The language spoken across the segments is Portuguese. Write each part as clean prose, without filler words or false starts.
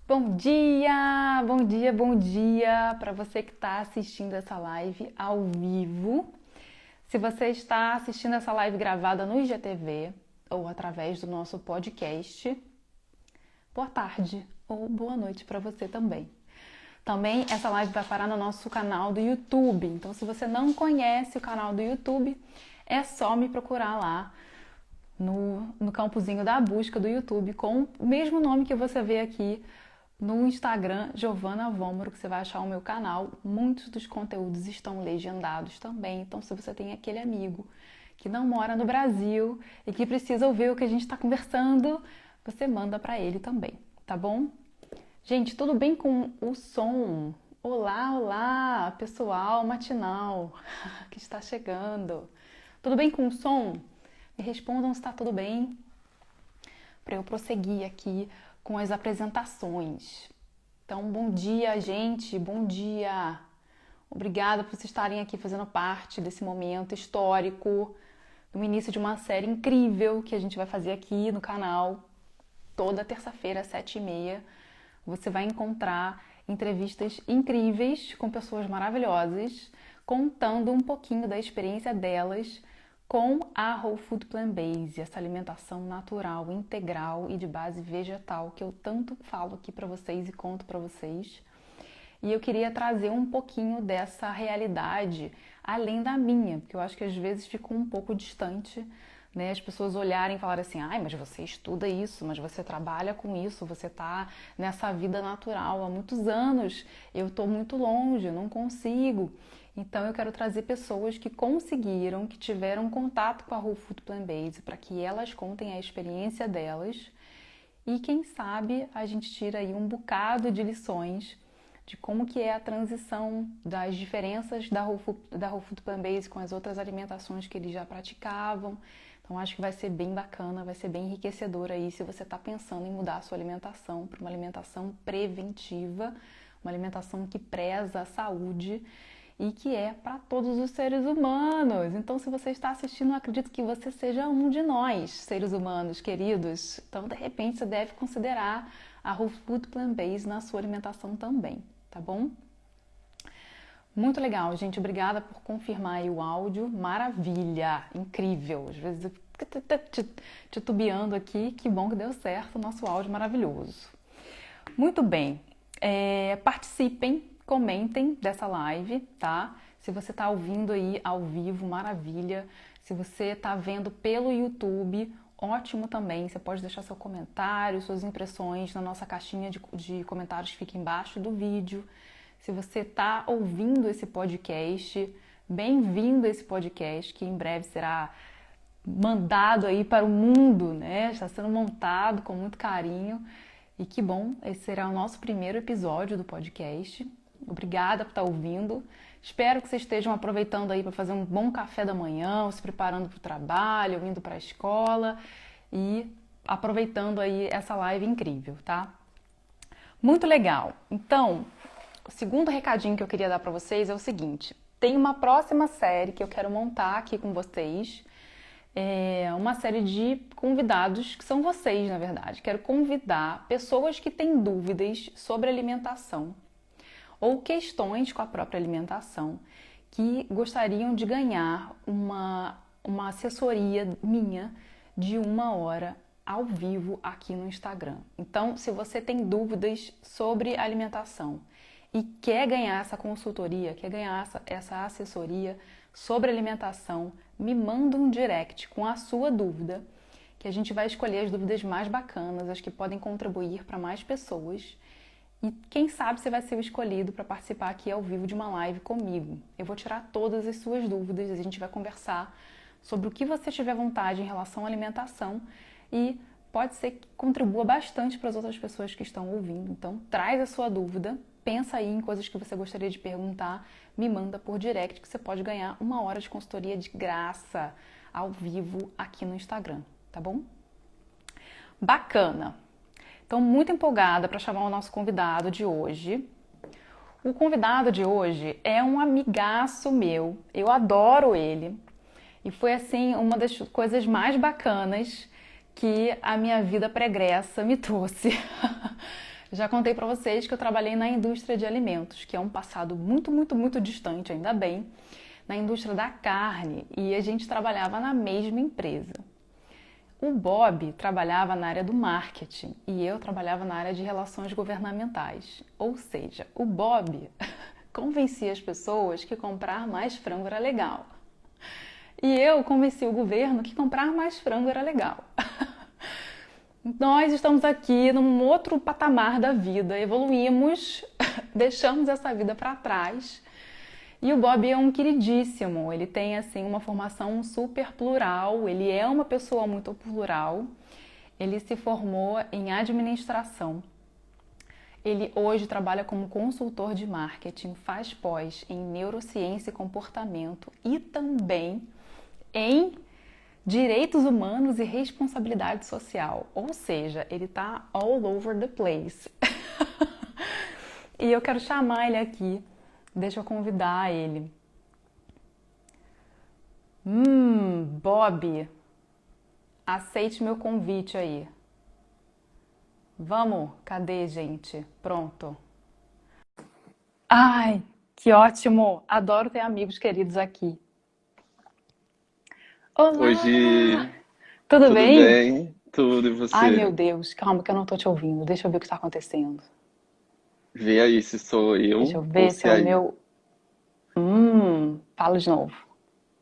Bom dia, bom dia, bom dia para você que está assistindo essa live ao vivo. Se você está assistindo essa live gravada no IGTV ou através do nosso podcast, boa tarde ou boa noite para você também. Também essa live vai parar no nosso canal do YouTube. Então, se você não conhece o canal do YouTube, é só me procurar lá no campozinho da busca do YouTube com o mesmo nome que você vê aqui no Instagram, Giovana Vômoro, que você vai achar o meu canal. Muitos dos conteúdos estão legendados também. Então, se você tem aquele amigo que não mora no Brasil e que precisa ouvir o que a gente está conversando, você manda para ele também, tá bom? Gente, tudo bem com o som? Olá, olá, pessoal matinal que está chegando. Tudo bem com o som? Me respondam se está tudo bem, para eu prosseguir aqui com as apresentações. Então, bom dia, gente, bom dia. Obrigada por vocês estarem aqui fazendo parte desse momento histórico, no início de uma série incrível que a gente vai fazer aqui no canal. Toda terça-feira, às 7h30, você vai encontrar entrevistas incríveis com pessoas maravilhosas, contando um pouquinho da experiência delas com a Whole Food Plant Based, essa alimentação natural, integral e de base vegetal que eu tanto falo aqui para vocês e conto para vocês. E eu queria trazer um pouquinho dessa realidade além da minha, porque eu acho que às vezes fica um pouco distante, né? As pessoas olharem e falarem assim, ai, mas você estuda isso, mas você trabalha com isso, você está nessa vida natural há muitos anos, eu estou muito longe, não consigo. Então eu quero trazer pessoas que conseguiram, que tiveram contato com a Whole Food Plant Based, para que elas contem a experiência delas e quem sabe a gente tira aí um bocado de lições de como que é a transição, das diferenças da Whole Food Plant Based com as outras alimentações que eles já praticavam. Então acho que vai ser bem bacana, vai ser bem enriquecedor aí se você está pensando em mudar a sua alimentação para uma alimentação preventiva, uma alimentação que preza a saúde e que é para todos os seres humanos. Então, se você está assistindo, eu acredito que você seja um de nós, seres humanos queridos. Então, de repente, você deve considerar a Whole Food Plant Based na sua alimentação também, tá bom? Muito legal, gente. Obrigada por confirmar aí o áudio. Maravilha, incrível. Às vezes eu fico titubeando aqui. Que bom que deu certo o nosso áudio maravilhoso. Muito bem. Participem. Comentem dessa live, tá? Se você tá ouvindo aí ao vivo, maravilha. Se você tá vendo pelo YouTube, ótimo também. Você pode deixar seu comentário, suas impressões na nossa caixinha de comentários que fica embaixo do vídeo. Se você tá ouvindo esse podcast, bem-vindo a esse podcast, que em breve será mandado aí para o mundo, né? Está sendo montado com muito carinho. E que bom, esse será o nosso primeiro episódio do podcast. Obrigada por estar ouvindo. Espero que vocês estejam aproveitando aí para fazer um bom café da manhã, ou se preparando para o trabalho, ou indo para a escola e aproveitando aí essa live incrível, tá? Muito legal. Então, o segundo recadinho que eu queria dar para vocês é o seguinte: tem uma próxima série que eu quero montar aqui com vocês. É uma série de convidados que são vocês, na verdade. Quero convidar pessoas que têm dúvidas sobre alimentação ou questões com a própria alimentação, que gostariam de ganhar uma assessoria minha de 1 hora ao vivo aqui no Instagram. Então, se você tem dúvidas sobre alimentação e quer ganhar essa consultoria, quer ganhar essa assessoria sobre alimentação, me manda um direct com a sua dúvida, que a gente vai escolher as dúvidas mais bacanas, as que podem contribuir para mais pessoas. E quem sabe você vai ser o escolhido para participar aqui ao vivo de uma live comigo. Eu vou tirar todas as suas dúvidas, a gente vai conversar sobre o que você tiver vontade em relação à alimentação e pode ser que contribua bastante para as outras pessoas que estão ouvindo. Então, traz a sua dúvida, pensa aí em coisas que você gostaria de perguntar, me manda por direct que você pode ganhar 1 hora de consultoria de graça ao vivo aqui no Instagram, tá bom? Bacana! Então, muito empolgada para chamar o nosso convidado de hoje. O convidado de hoje é um amigaço meu, eu adoro ele. E foi, assim, uma das coisas mais bacanas que a minha vida pregressa me trouxe. Já contei para vocês que eu trabalhei na indústria de alimentos, que é um passado muito, muito, muito distante, ainda bem, na indústria da carne, e a gente trabalhava na mesma empresa. O Bob trabalhava na área do marketing e eu trabalhava na área de relações governamentais. Ou seja, o Bob convencia as pessoas que comprar mais frango era legal. E eu convenci o governo que comprar mais frango era legal. Nós estamos aqui num outro patamar da vida, evoluímos, deixamos essa vida para trás. E o Bob é um queridíssimo, ele tem assim uma formação super plural, ele é uma pessoa muito plural. Ele se formou em administração. Ele hoje trabalha como consultor de marketing, faz pós em neurociência e comportamento e também em direitos humanos e responsabilidade social. Ou seja, ele tá all over the place. E eu quero chamar ele aqui. Deixa eu convidar ele. Bob, aceite meu convite aí. Vamos? Cadê, gente? Pronto. Ai, que ótimo! Adoro ter amigos queridos aqui. Olá! Hoje, Tudo tudo bem? bem? Tudo e Ai, meu você? Deus, calma que eu não tô te ouvindo. Deixa eu ver o que está acontecendo. Vê aí se sou Deixa eu eu ou ver se se é é o aí. meu. Fala de novo.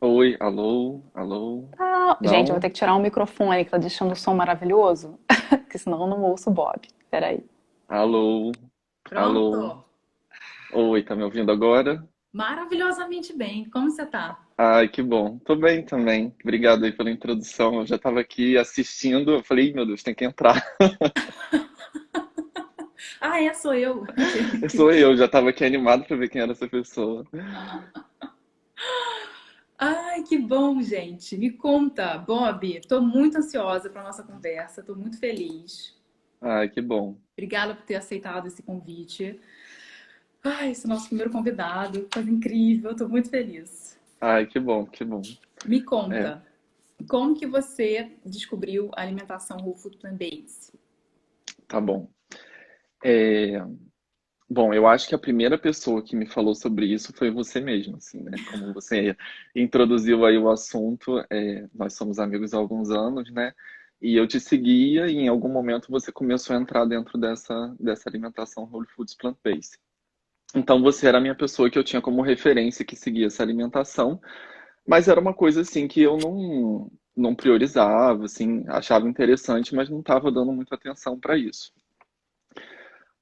Oi, alô, alô. Ah, gente, eu vou ter Não? que tirar o microfone que tá deixando o som maravilhoso, porque senão eu não ouço o Bob. Peraí. Alô, alô. Pronto. Oi, tá me ouvindo agora? Maravilhosamente bem. Como você tá? Ai, que bom. Tô bem também. Obrigado aí pela introdução. Eu já tava aqui assistindo. Eu falei, "Ih, meu Deus, tem que entrar." Ah, é, sou eu. Sou eu, já tava aqui animado pra ver quem era essa pessoa. Ai, que bom, gente. Me conta, Bob. Tô muito ansiosa para nossa conversa. Tô muito feliz. Ai, que bom. Obrigada por ter aceitado esse convite. Ai, esse é o nosso primeiro convidado. Coisa incrível. Tô muito feliz. Ai, que bom, que bom. Me É, conta, como que você descobriu a alimentação Whole Food Plant-Based? tá bom. É, Bom, eu acho que a primeira pessoa que me falou sobre isso foi você mesmo, assim, né? Como você introduziu aí o assunto, nós somos amigos há alguns anos, né? E eu te seguia e em algum momento você começou a entrar dentro dessa alimentação Whole Foods Plant-Based. Então você era a minha pessoa que eu tinha como referência que seguia essa alimentação, mas era uma coisa assim que eu não priorizava, assim, achava interessante, mas não estava dando muita atenção para isso.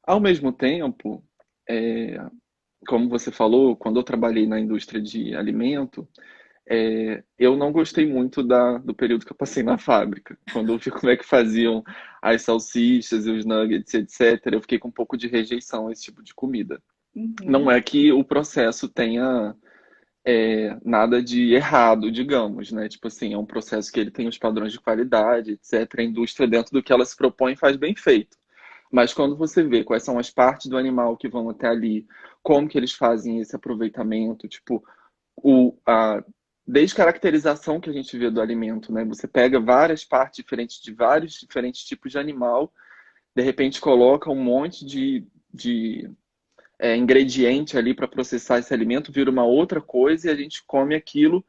Ao mesmo tempo, é, como você falou, quando eu trabalhei na indústria de alimento, eu não gostei muito do período que eu passei na fábrica. Quando eu vi como é que faziam as salsichas e os nuggets, etc., eu fiquei com um pouco de rejeição a esse tipo de comida. Não Uhum, é que o processo tenha nada de errado, digamos, né? Tipo assim, é um processo que ele tem os padrões de qualidade, etc. A indústria, dentro do que ela se propõe, faz bem feito. Mas quando você vê quais são as partes do animal que vão até ali, como que eles fazem esse aproveitamento, tipo, a descaracterização que a gente vê do alimento, né? Você pega várias partes diferentes de vários diferentes tipos de animal, de repente coloca um monte de ingrediente ali para processar esse alimento, vira uma outra coisa e a gente come aquilo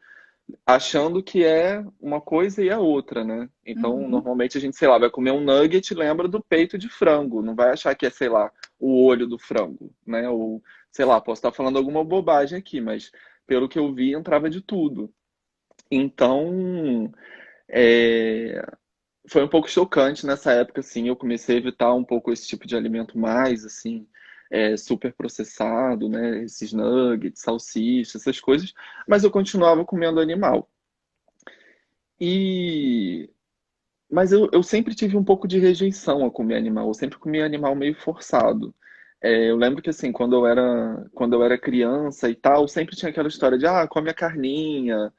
achando que é uma coisa e é outra, né? Então, uhum. normalmente a gente, sei lá, vai comer um nugget, lembra do peito de frango, não vai achar que é, sei lá, o olho do frango, né? Ou, sei lá, posso estar falando alguma bobagem aqui, mas pelo que eu vi, entrava de tudo. Então, é, foi um pouco chocante nessa época, assim, eu comecei a evitar um pouco esse tipo de alimento mais, assim, super processado, né? Esses nuggets, salsicha, essas coisas, mas eu continuava comendo animal. E Mas eu sempre tive um pouco de rejeição a comer animal. Eu sempre comi animal meio forçado. Eu lembro que assim, quando eu era criança e tal, sempre tinha aquela história de come a carninha,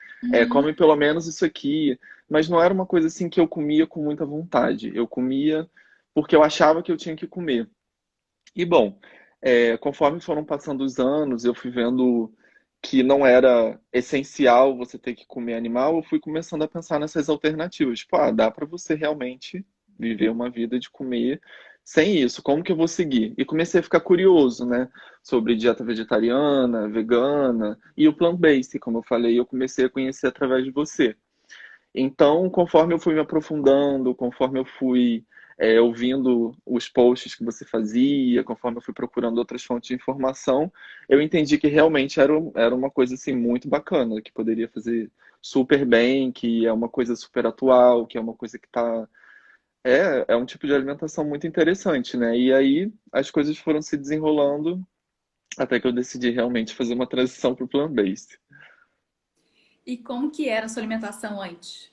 come pelo menos isso aqui. Mas não era uma coisa assim que eu comia com muita vontade. Eu comia porque eu achava que eu tinha que comer. E bom, conforme foram passando os anos, eu fui vendo que não era essencial você ter que comer animal, eu fui começando a pensar nessas alternativas. Tipo, dá para você realmente viver uma vida de comer sem isso, como que eu vou seguir? E comecei a ficar curioso, né, sobre dieta vegetariana, vegana e o plant-based, como eu falei, eu comecei a conhecer através de você. Então, conforme eu fui me aprofundando, conforme eu fui ouvindo os posts que você fazia, conforme eu fui procurando outras fontes de informação, eu entendi que realmente era uma coisa assim muito bacana, que poderia fazer super bem, que é uma coisa super atual, que é uma coisa que está é um tipo de alimentação muito interessante, né? E aí as coisas foram se desenrolando até que eu decidi realmente fazer uma transição para o plant-based. E como que era a sua alimentação antes?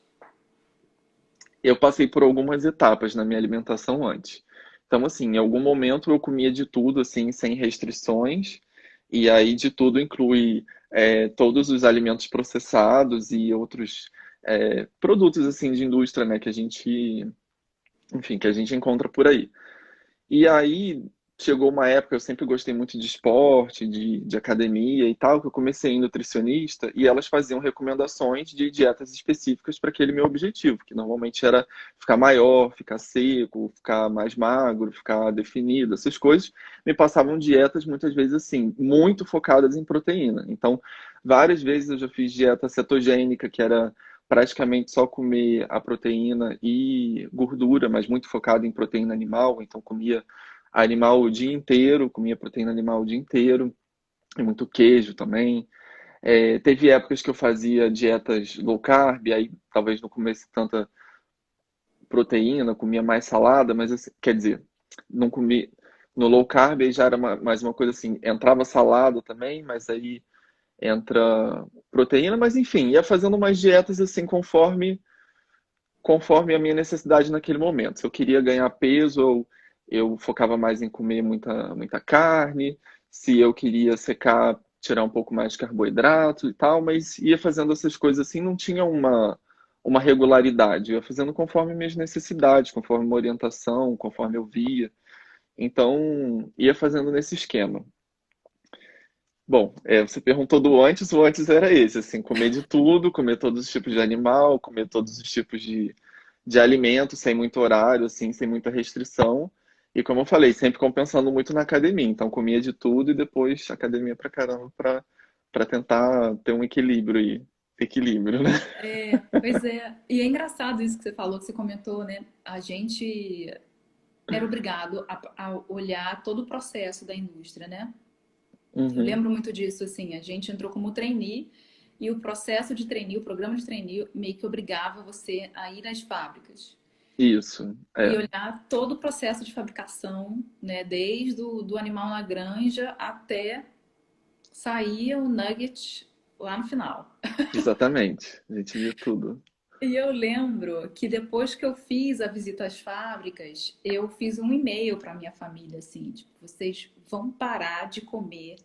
Eu passei por algumas etapas na minha alimentação antes. Então, assim, em algum momento eu comia de tudo, assim, sem restrições. E aí de tudo inclui todos os alimentos processados e outros produtos, assim, de indústria, né? Que a gente, enfim, que a gente encontra por aí. E aí chegou uma época, eu sempre gostei muito de esporte, de academia e tal, que eu comecei em nutricionista e elas faziam recomendações de dietas específicas para aquele meu objetivo, que normalmente era ficar maior, ficar seco, ficar mais magro, ficar definido, essas coisas. Me passavam dietas muitas vezes assim, muito focadas em proteína. Então, várias vezes eu já fiz dieta cetogênica, que era praticamente só comer a proteína e gordura, mas muito focado em proteína animal, então comia animal o dia inteiro, comia proteína animal o dia inteiro, e muito queijo também. Teve épocas que eu fazia dietas low carb, aí talvez não comesse tanta proteína, comia mais salada, mas assim, quer dizer, não comi no low carb aí já era mais uma coisa assim, entrava salada também, mas aí entra proteína, mas enfim, ia fazendo umas dietas assim conforme a minha necessidade naquele momento. Se eu queria ganhar peso, eu focava mais em comer muita carne. Se eu queria secar, tirar um pouco mais de carboidrato e tal, mas ia fazendo essas coisas assim, não tinha uma regularidade. Eu ia fazendo conforme minhas necessidades, conforme uma orientação, conforme eu via. Então, ia fazendo nesse esquema. Bom, você perguntou do antes, o antes era esse, assim, comer de tudo, comer todos os tipos de animal, comer todos os tipos de alimento, sem muito horário, assim, sem muita restrição. E como eu falei, sempre compensando muito na academia. Então, comia de tudo e depois academia pra caramba pra tentar ter um equilíbrio aí. Equilíbrio, né? Pois é. E é engraçado isso que você falou, que você comentou, né? A gente era obrigado a olhar todo o processo da indústria, né? Eu Uhum. lembro muito disso, assim, a gente entrou como trainee e o processo de trainee, o programa de trainee meio que obrigava você a ir às fábricas Isso, e olhar todo o processo de fabricação, né? Desde do animal na granja até sair o nugget lá no final. exatamente. A gente via tudo. E eu lembro que depois que eu fiz a visita às fábricas, eu fiz um e-mail para minha família, assim, tipo, vocês vão parar de comer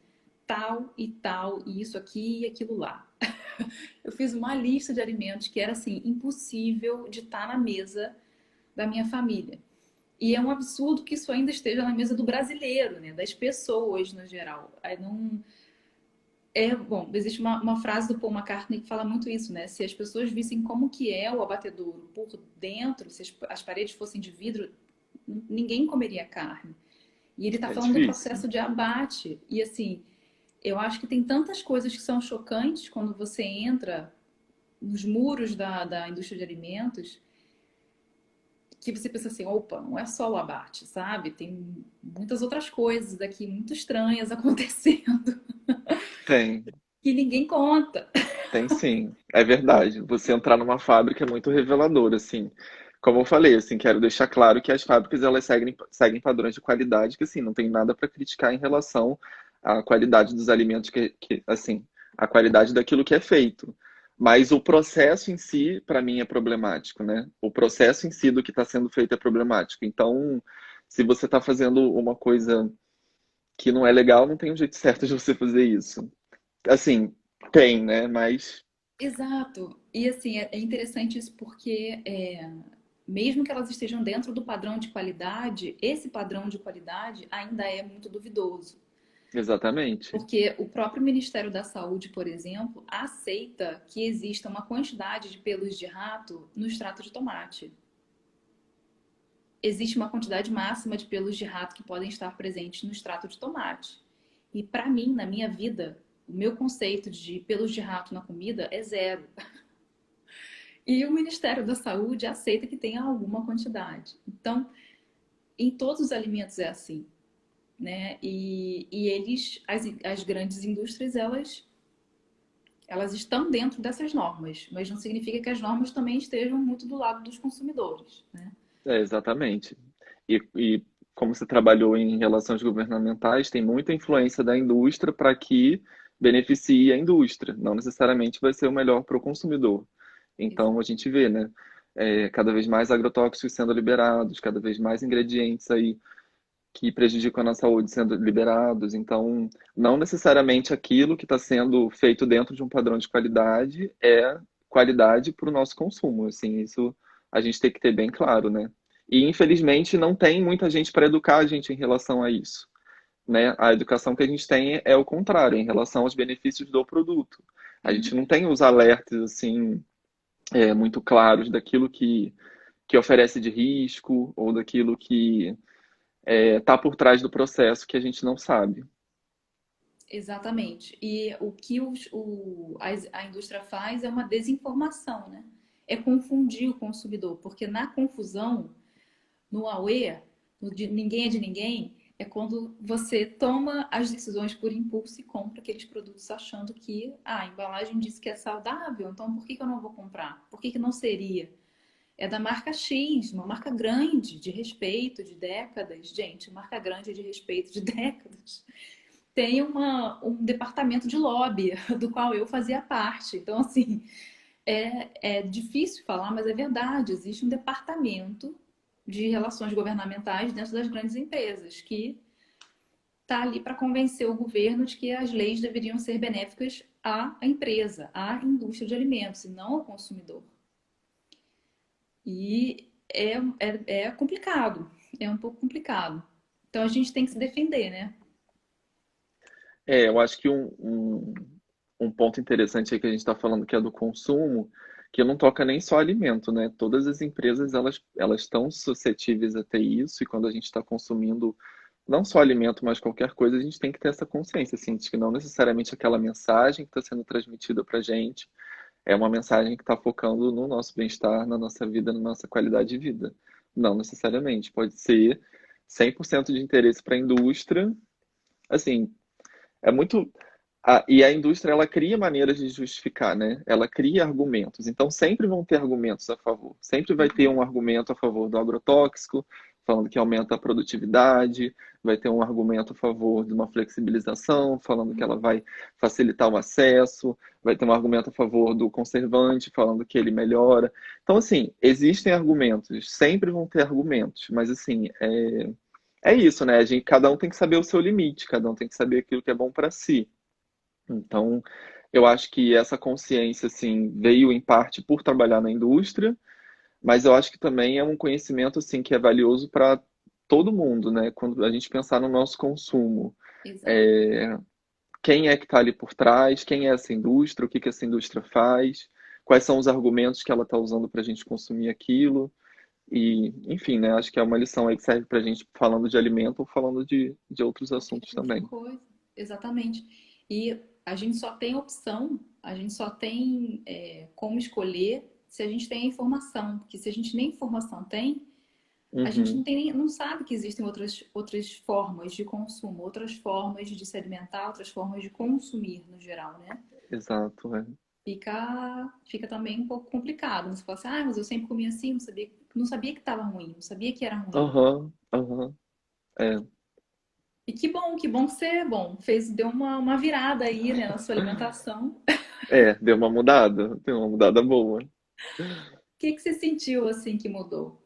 tal e tal, e isso aqui e aquilo lá. Eu fiz uma lista de alimentos que era, assim, impossível de estar na mesa da minha família. E é um absurdo que isso ainda esteja na mesa do brasileiro, né? Das pessoas no geral. Aí não, bom, existe uma frase do Paul McCartney que fala muito isso, né? Se as pessoas vissem como que é o abatedouro por dentro, se as paredes fossem de vidro, ninguém comeria carne. E ele tá É falando do difícil. processo de abate. E assim, eu acho que tem tantas coisas que são chocantes quando você entra nos muros da indústria de alimentos, que você pensa assim, opa, não é só o abate, sabe? Tem muitas outras coisas aqui muito estranhas acontecendo Tem. que ninguém conta. Tem sim, é verdade. Você entrar numa fábrica é muito revelador, assim. Como eu falei, assim, quero deixar claro que as fábricas elas seguem padrões de qualidade que, assim, não tem nada para criticar em relação à qualidade dos alimentos assim, a qualidade daquilo que é feito. Mas o processo em si, para mim, é problemático, né? O processo em si do que está sendo feito é problemático. Então, se você está fazendo uma coisa que não é legal, não tem um jeito certo de você fazer isso. Assim, tem, né? Mas Exato. E assim, é interessante isso porque mesmo que elas estejam dentro do padrão de qualidade, esse padrão de qualidade ainda é muito duvidoso. exatamente. Porque o próprio Ministério da Saúde, por exemplo, aceita que exista uma quantidade de pelos de rato no extrato de tomate. existe uma quantidade máxima de pelos de rato que podem estar presentes no extrato de tomate. E para mim, na minha vida, o meu conceito de pelos de rato na comida é zero. E o Ministério da Saúde aceita que tenha alguma quantidade. Então, em todos os alimentos é assim, né? E eles, as grandes indústrias, elas estão dentro dessas normas, mas não significa que as normas também estejam muito do lado dos consumidores, né? Exatamente. E como você trabalhou em relações governamentais, tem muita influência da indústria para que beneficie a indústria. Não necessariamente vai ser o melhor para o consumidor. Então a gente vê, né? Cada vez mais agrotóxicos sendo liberados, cada vez mais ingredientes aí que prejudicam a nossa saúde sendo liberados. Então, não necessariamente aquilo que está sendo feito dentro de um padrão de qualidade é qualidade para o nosso consumo. Assim, isso a gente tem que ter bem claro, né? E infelizmente não tem muita gente para educar a gente em relação a isso, né? A educação que a gente tem é o contrário, em relação aos benefícios do produto. A gente não tem os alertas assim muito claros daquilo que oferece de risco ou daquilo que está por trás do processo que a gente não sabe. Exatamente. E o que a indústria faz é uma desinformação, né? É confundir o consumidor, porque na confusão, no auê, ninguém é de ninguém, é quando você toma as decisões por impulso e compra aqueles produtos achando que a embalagem diz que é saudável, então por que eu não vou comprar? Por que não seria? É da marca X, uma marca grande, de respeito, de décadas. Gente, marca grande de respeito de décadas. Tem um departamento de lobby, do qual eu fazia parte. Então, assim, é difícil falar, mas é verdade. Existe um departamento de relações governamentais dentro das grandes empresas que está ali para convencer o governo de que as leis deveriam ser benéficas à empresa, à indústria de alimentos, e não ao consumidor. E é complicado, é um pouco complicado. Então a gente tem que se defender, né? Eu acho que um ponto interessante aí que a gente está falando que é do consumo, que não toca nem só alimento, né? Todas as empresas elas estão suscetíveis a ter isso, e quando a gente está consumindo não só alimento, mas qualquer coisa, a gente tem que ter essa consciência, assim, de que não necessariamente aquela mensagem que está sendo transmitida para a gente é uma mensagem que está focando no nosso bem-estar, na nossa vida, na nossa qualidade de vida. Não necessariamente. Pode ser 100% de interesse para a indústria. Assim, é muito. E a indústria, ela cria maneiras de justificar, né? Ela cria argumentos. Então, sempre vão ter argumentos a favor. Sempre vai ter um argumento a favor do agrotóxico, falando que aumenta a produtividade. Vai ter um argumento a favor de uma flexibilização, falando que ela vai facilitar o acesso. Vai ter um argumento a favor do conservante, falando que ele melhora. Então, assim, existem argumentos. Sempre vão ter argumentos. Mas, assim, é isso, né? Cada um tem que saber o seu limite. Cada um tem que saber aquilo que é bom para si. Então, eu acho que essa consciência, assim, veio em parte por trabalhar na indústria, mas eu acho que também é um conhecimento, assim, que é valioso para todo mundo, né? Quando a gente pensar no nosso consumo, Exato. é, quem é que está ali por trás, quem é essa indústria, o que que essa indústria faz, quais são os argumentos que ela está usando para a gente consumir aquilo, e, enfim, né? Acho que é uma lição aí que serve para a gente falando de alimento ou falando de outros Qualquer assuntos outra também. coisa. Exatamente. E a gente só tem opção, a gente só tem como escolher se a gente tem a informação. Porque se a gente nem informação tem, a gente não Uhum, tem não sabe que existem outras formas de consumo, outras formas de se alimentar, outras formas de consumir no geral, né? exato, é. Fica também um pouco complicado. Você fala assim, ah, mas eu sempre comia assim, não sabia que estava ruim, não sabia que era ruim. Aham, aham. É, E que bom que você é bom. Deu uma virada aí, né, na sua alimentação. deu uma mudada boa. O que que você sentiu assim que mudou?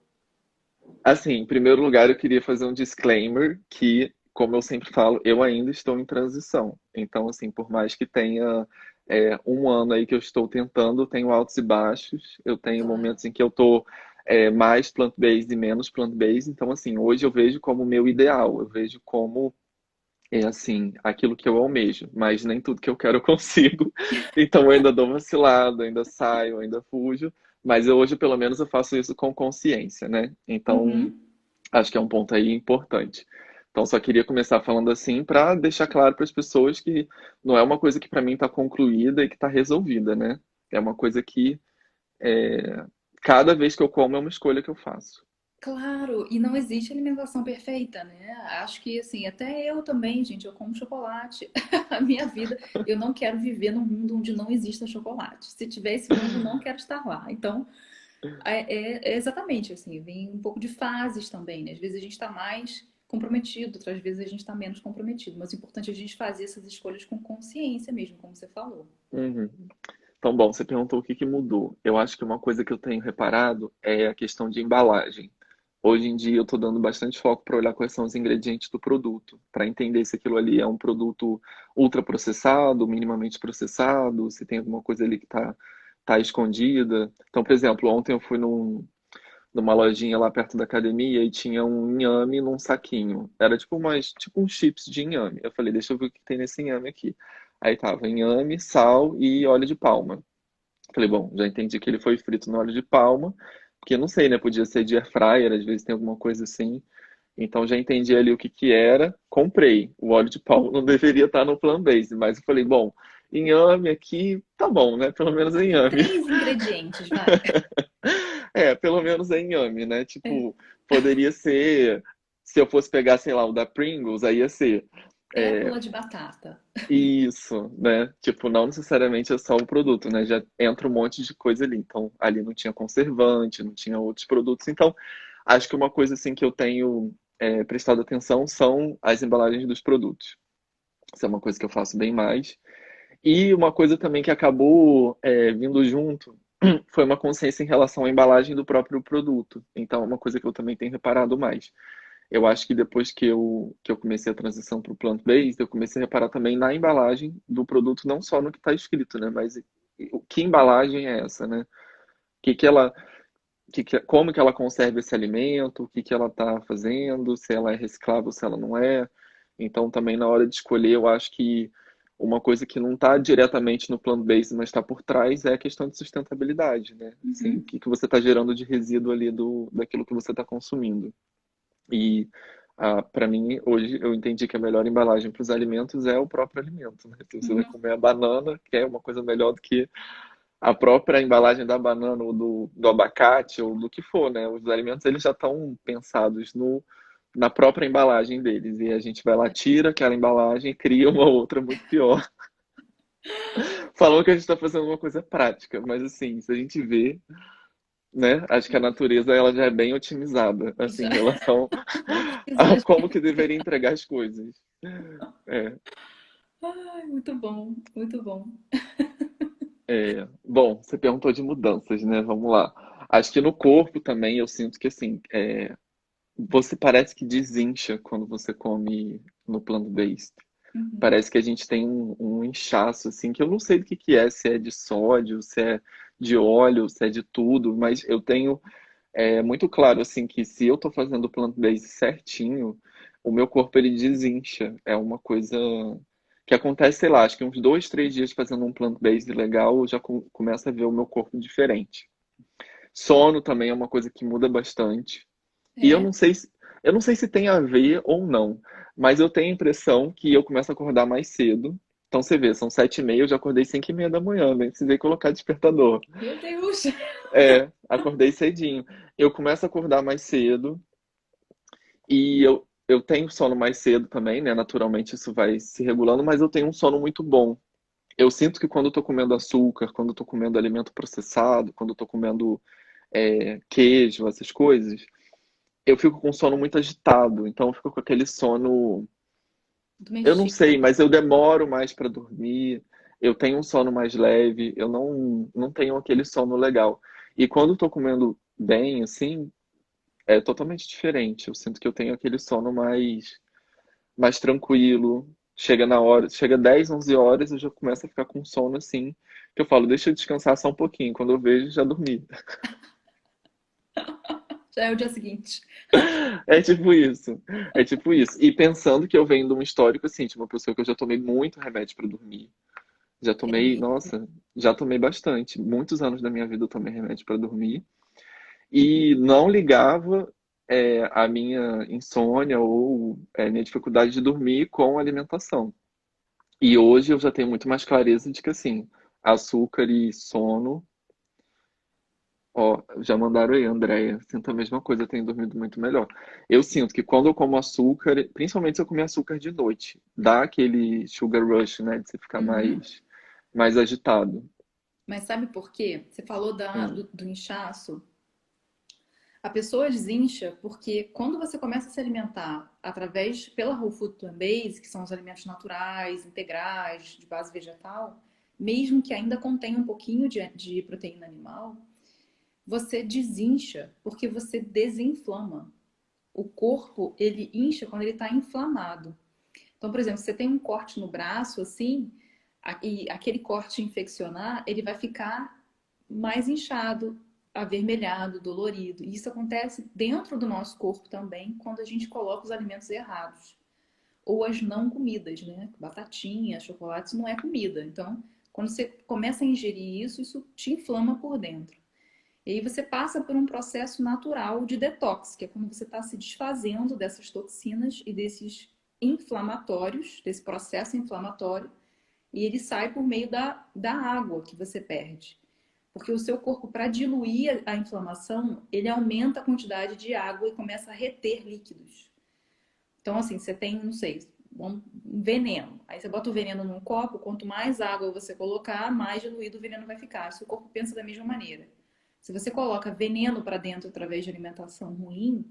Assim, em primeiro lugar, eu queria fazer um disclaimer que, como eu sempre falo, eu ainda estou em transição. Então, assim, por mais que tenha um ano aí que eu estou tentando, tenho altos e baixos. Eu tenho Claro. momentos em que eu estou mais plant-based e menos plant-based. Então, assim, hoje eu vejo como meu ideal. Eu vejo como assim, aquilo que eu almejo, mas nem tudo que eu quero eu consigo. Então eu ainda dou vacilada, ainda saio, ainda fujo, mas hoje pelo menos eu faço isso com consciência, né? Então, Uhum. Acho que é um ponto aí importante. Então, só queria começar falando assim para deixar claro para as pessoas que não é uma coisa que para mim está concluída e que está resolvida, né? É uma coisa que cada vez que eu como é uma escolha que eu faço. Claro, e não existe alimentação perfeita, né? Acho que assim, até eu também, gente, eu como chocolate. A minha vida, eu não quero viver num mundo onde não exista chocolate. Se tiver esse mundo, não quero estar lá. Então, é exatamente assim, vem um pouco de fases também, né? Às vezes a gente está mais comprometido, outras vezes a gente está menos comprometido. Mas o importante é a gente fazer essas escolhas com consciência mesmo, como você falou. Uhum. Então, bom, você perguntou o que que mudou. Eu acho que uma coisa que eu tenho reparado é a questão de embalagem. Hoje em dia eu estou dando bastante foco para olhar quais são os ingredientes do produto, para entender se aquilo ali é um produto ultraprocessado, minimamente processado, se tem alguma coisa ali que tá escondida. Então, por exemplo, ontem eu fui numa lojinha lá perto da academia e tinha um inhame num saquinho. Era tipo um chips de inhame. Eu falei, deixa eu ver o que tem nesse inhame aqui. Aí tava inhame, sal e óleo de palma. Falei, bom, já entendi que ele foi frito no óleo de palma, porque não sei, né? Podia ser de air fryer, às vezes tem alguma coisa assim. Então já entendi ali o que que era. Comprei. O óleo de palma não deveria estar no plant-based, mas eu falei, bom, inhame aqui, tá bom, né? Pelo menos é inhame. Três ingredientes, vai. É, pelo menos é inhame, né? É, Tipo, poderia ser. Se eu fosse pegar, sei lá, o da Pringles, aí ia ser. pérola de batata. Isso, né? Tipo, não necessariamente é só o produto, né? Já entra um monte de coisa ali. Então, ali não tinha conservante, não tinha outros produtos. Então, acho que uma coisa assim que eu tenho prestado atenção são as embalagens dos produtos. Isso é uma coisa que eu faço bem mais. E uma coisa também que acabou vindo junto foi uma consciência em relação à embalagem do próprio produto. Então, é uma coisa que eu também tenho reparado mais. Eu acho que depois que eu comecei a transição para o plant-based, eu comecei a reparar também na embalagem do produto, não só no que está escrito, né? Mas que embalagem é essa, né? Que que ela, como que ela conserva esse alimento, o que que ela está fazendo, se ela é reciclável, se ela não é. Então, também na hora de escolher, eu acho que uma coisa que não está diretamente no plant-based, mas está por trás, é a questão de sustentabilidade, né? Assim, o Uhum. que que você está gerando de resíduo ali daquilo que você está consumindo. E para mim, hoje eu entendi que a melhor embalagem para os alimentos é o próprio alimento, né? Se você vai Uhum. comer a banana, que é uma coisa melhor do que a própria embalagem da banana ou do abacate ou do que for, né? Os alimentos eles já estão pensados na própria embalagem deles e a gente vai lá, tira aquela embalagem e cria uma outra muito pior. Falando que a gente está fazendo uma coisa prática, mas assim, se a gente vê, né? Acho que a natureza ela já é bem otimizada, assim, Já em relação não a precisa. como que deveria entregar as coisas. É, Ai, muito bom, muito bom. bom, você perguntou de mudanças, né? Vamos lá. Acho que no corpo também eu sinto que assim, você parece que desincha quando você come no plant-based. Uhum. Parece que a gente tem um inchaço, assim, que eu não sei do que é, se é de sódio, se é de óleo, se é de tudo, mas eu tenho muito claro, assim, que se eu tô fazendo o plant-based certinho, o meu corpo ele desincha. É uma coisa que acontece, sei lá, acho que uns 2, 3 dias fazendo um plant-based legal, eu já começo a ver o meu corpo diferente. Sono também é uma coisa que muda bastante. E É, eu não sei se tem a ver ou não, mas eu tenho a impressão que eu começo a acordar mais cedo. Então você vê, são 7h30, eu já acordei 5h30 da manhã, nem precisei colocar despertador. meu Deus. Acordei cedinho. Eu começo a acordar mais cedo e eu tenho sono mais cedo também, né? Naturalmente isso vai se regulando, mas eu tenho um sono muito bom. Eu sinto que quando eu tô comendo açúcar, quando eu tô comendo alimento processado, quando eu tô comendo queijo, essas coisas, eu fico com sono muito agitado. Então eu fico com aquele sono. Do Eu não mexer. sei, mas eu demoro mais para dormir. Eu tenho um sono mais leve. Eu não tenho aquele sono legal. E quando eu tô comendo bem, assim, é totalmente diferente. Eu sinto que eu tenho aquele sono mais tranquilo. Chega na hora, chega 10, 11 horas, eu já começo a ficar com sono assim, que eu falo, deixa eu descansar só um pouquinho. Quando eu vejo, já dormi. Já é o dia seguinte. É tipo isso. É tipo isso. E pensando que eu venho de um histórico assim, de uma pessoa que eu já tomei muito remédio pra dormir. Já É tomei, mesmo. nossa, já tomei bastante. Muitos anos da minha vida eu tomei remédio pra dormir e não ligava a minha insônia ou minha dificuldade de dormir com a alimentação. E hoje eu já tenho muito mais clareza de que, assim, açúcar e sono. Ó, já mandaram aí, Andréia. Sinto a mesma coisa, eu tenho dormido muito melhor. Eu sinto que quando eu como açúcar, principalmente se eu comer açúcar de noite, dá aquele sugar rush, né? De você ficar Uhum. mais agitado. Mas sabe por quê? Você falou Hum, do inchaço. A pessoa desincha porque quando você começa a se alimentar através pela Whole Food Plant-Based, que são os alimentos naturais, integrais, de base vegetal, mesmo que ainda contenha um pouquinho de proteína animal, você desincha porque você desinflama. O corpo, ele incha quando ele está inflamado. Então, por exemplo, você tem um corte no braço, assim, e aquele corte infeccionar, ele vai ficar mais inchado, avermelhado, dolorido. E isso acontece dentro do nosso corpo também, quando a gente coloca os alimentos errados. Ou as não comidas, né? Batatinha, chocolate, isso não é comida. Então, quando você começa a ingerir isso, isso te inflama por dentro. E aí você passa por um processo natural de detox, que é quando você está se desfazendo dessas toxinas e desses inflamatórios, desse processo inflamatório, e ele sai por meio da água que você perde. Porque o seu corpo, para diluir a inflamação, ele aumenta a quantidade de água e começa a reter líquidos. Então, assim, você tem, não sei, um veneno. Aí você bota o veneno num copo, quanto mais água você colocar, mais diluído o veneno vai ficar. Se o corpo pensa da mesma maneira. Se você coloca veneno para dentro através de alimentação ruim,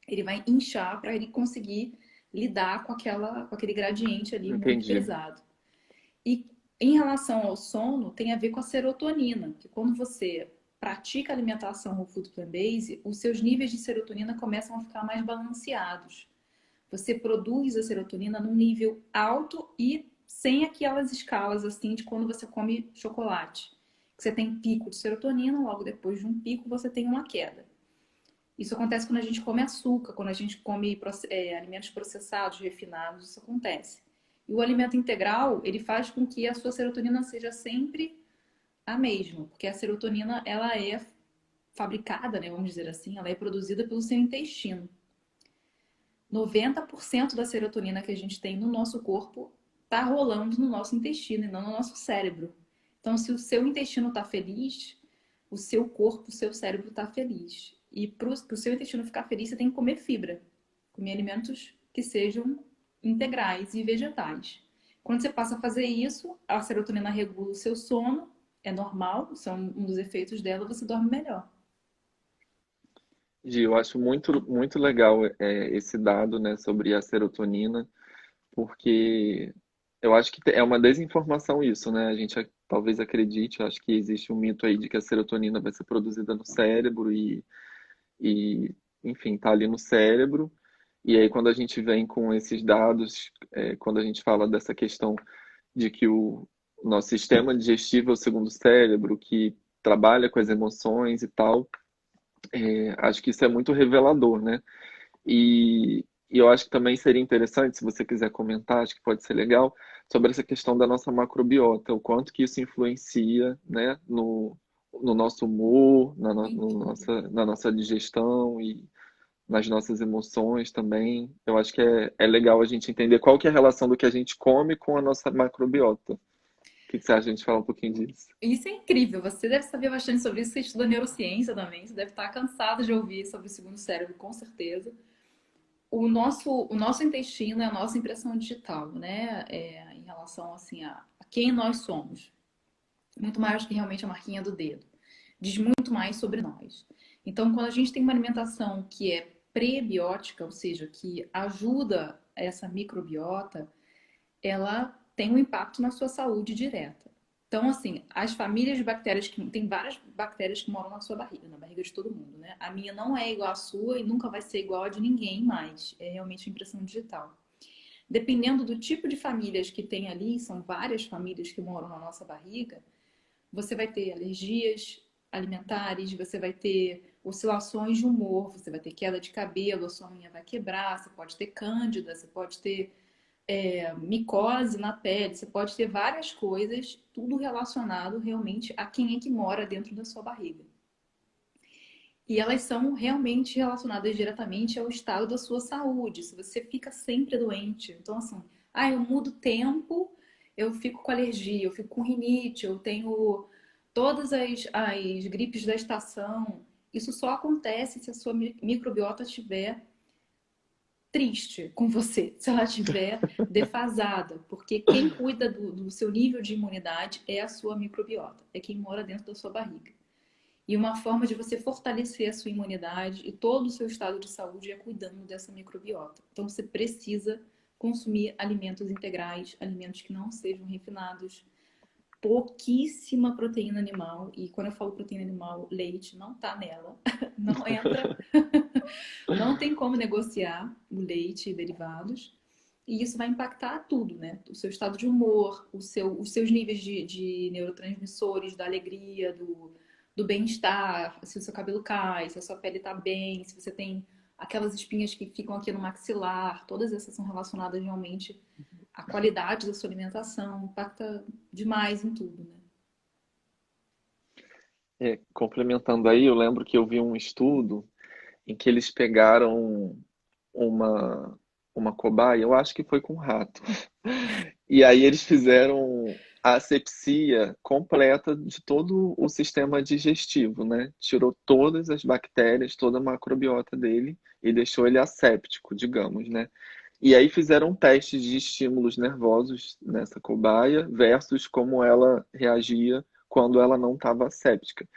ele vai inchar para ele conseguir lidar com aquele gradiente ali muito entendi. pesado. E em relação ao sono, tem a ver com a serotonina, que quando você pratica alimentação whole food plant-based, os seus níveis de serotonina começam a ficar mais balanceados. Você produz a serotonina num nível alto e sem aquelas escalas assim de quando você come chocolate. Você tem pico de serotonina, logo depois de um pico você tem uma queda. Isso acontece quando a gente come açúcar, quando a gente come alimentos processados, refinados, isso acontece. E o alimento integral, ele faz com que a sua serotonina seja sempre a mesma, porque a serotonina, ela é fabricada, né, vamos dizer assim, ela é produzida pelo seu intestino. 90% da serotonina que a gente tem no nosso corpo está rolando no nosso intestino e não no nosso cérebro. Então, se o seu intestino está feliz, o seu corpo, o seu cérebro está feliz. E para o seu intestino ficar feliz, você tem que comer fibra, comer alimentos que sejam integrais e vegetais. Quando você passa a fazer isso, a serotonina regula o seu sono, é normal, são um dos efeitos dela, você dorme melhor. Gi, eu acho muito legal esse dado, né, sobre a serotonina, porque eu acho que é uma desinformação isso, né? A gente talvez acredite, eu acho que existe um mito aí de que a serotonina vai ser produzida no cérebro e enfim, tá ali no cérebro. E aí quando a gente vem com esses dados, quando a gente fala dessa questão de que o nosso sistema digestivo é o segundo cérebro, que trabalha com as emoções e tal, acho que isso é muito revelador, né? E eu acho que também seria interessante, se você quiser comentar, acho que pode ser legal, sobre essa questão da nossa macrobiota, o quanto que isso influencia, né, no nosso humor, na nossa digestão e nas nossas emoções também. Eu acho que é legal a gente entender qual que é a relação do que a gente come com a nossa macrobiota. O que você acha de a gente falar um pouquinho disso? Isso é incrível. Você deve saber bastante sobre isso. Você estuda neurociência também. Você deve estar cansado de ouvir sobre o segundo cérebro, com certeza. O nosso intestino é a nossa impressão digital, né? Em relação assim a quem nós somos. Muito mais do que realmente a marquinha do dedo. Diz muito mais sobre nós. Então, quando a gente tem uma alimentação que é prebiótica, ou seja, que ajuda essa microbiota, ela tem um impacto na sua saúde direta. Então, assim, as famílias de bactérias que tem várias bactérias que moram na sua barriga, na barriga de todo mundo, né? A minha não é igual à sua e nunca vai ser igual a de ninguém mais. É realmente impressão digital. Dependendo do tipo de famílias que tem ali, são várias famílias que moram na nossa barriga, você vai ter alergias alimentares, você vai ter oscilações de humor, você vai ter queda de cabelo, a sua unha vai quebrar, você pode ter cândida, você pode ter micose na pele, você pode ter várias coisas, tudo relacionado realmente a quem é que mora dentro da sua barriga. E elas são realmente relacionadas diretamente ao estado da sua saúde. Se você fica sempre doente, então assim, eu mudo o tempo, eu fico com alergia, eu fico com rinite, eu tenho todas as gripes da estação. Isso só acontece se a sua microbiota estiver triste com você, se ela estiver defasada, porque quem cuida do seu nível de imunidade é a sua microbiota, é quem mora dentro da sua barriga. E uma forma de você fortalecer a sua imunidade e todo o seu estado de saúde é cuidando dessa microbiota. Então você precisa consumir alimentos integrais, alimentos que não sejam refinados, pouquíssima proteína animal. E quando eu falo proteína animal, leite não tá nela, não entra, não tem como negociar o leite e derivados. E isso vai impactar tudo, né? O seu estado de humor, os seus níveis de neurotransmissores, da alegria, do bem-estar, se o seu cabelo cai, se a sua pele tá bem, se você tem aquelas espinhas que ficam aqui no maxilar, todas essas são relacionadas realmente à qualidade da sua alimentação, impacta demais em tudo, né? Complementando aí, eu lembro que eu vi um estudo em que eles pegaram uma, uma cobaia, eu acho que foi com rato. E aí eles fizeram a asepsia completa de todo o sistema digestivo, né? Tirou todas as bactérias, toda a macrobiota dele e deixou ele asséptico, digamos, né? E aí fizeram testes de estímulos nervosos nessa cobaia versus como ela reagia quando ela não estava asséptica.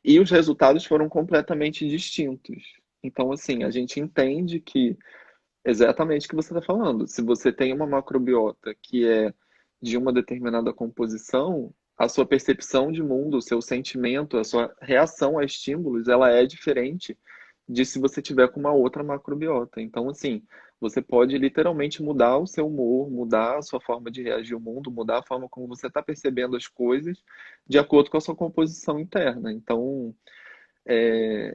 E os resultados foram completamente distintos. Então, assim, a gente entende que exatamente o que você está falando. Se você tem uma macrobiota que é de uma determinada composição, a sua percepção de mundo, o seu sentimento, a sua reação a estímulos, ela é diferente de se você tiver com uma outra macrobiota. Então, assim, você pode literalmente mudar o seu humor, mudar a sua forma de reagir ao mundo, mudar a forma como você está percebendo as coisas de acordo com a sua composição interna. Então,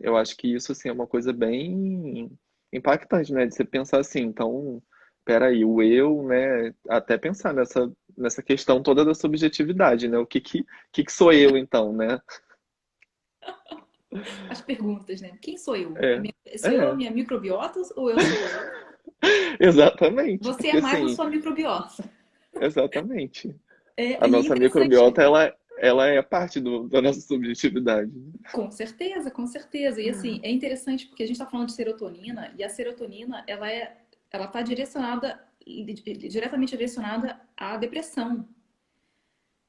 eu acho que isso assim, é uma coisa bem impactante, né? De você pensar assim, então, peraí, o eu, né? Até pensar nessa questão toda da subjetividade, né? O que sou eu, então, né? As perguntas, né? Quem sou eu? É, Sou eu a é, minha microbiota ou eu sou eu? exatamente, Você porque é mais a assim, sua microbiota. exatamente. A E é nossa interessante. microbiota, ela é parte da nossa subjetividade. Com certeza, com certeza. E assim, é interessante porque a gente está falando de serotonina e a serotonina, ela está diretamente direcionada à depressão.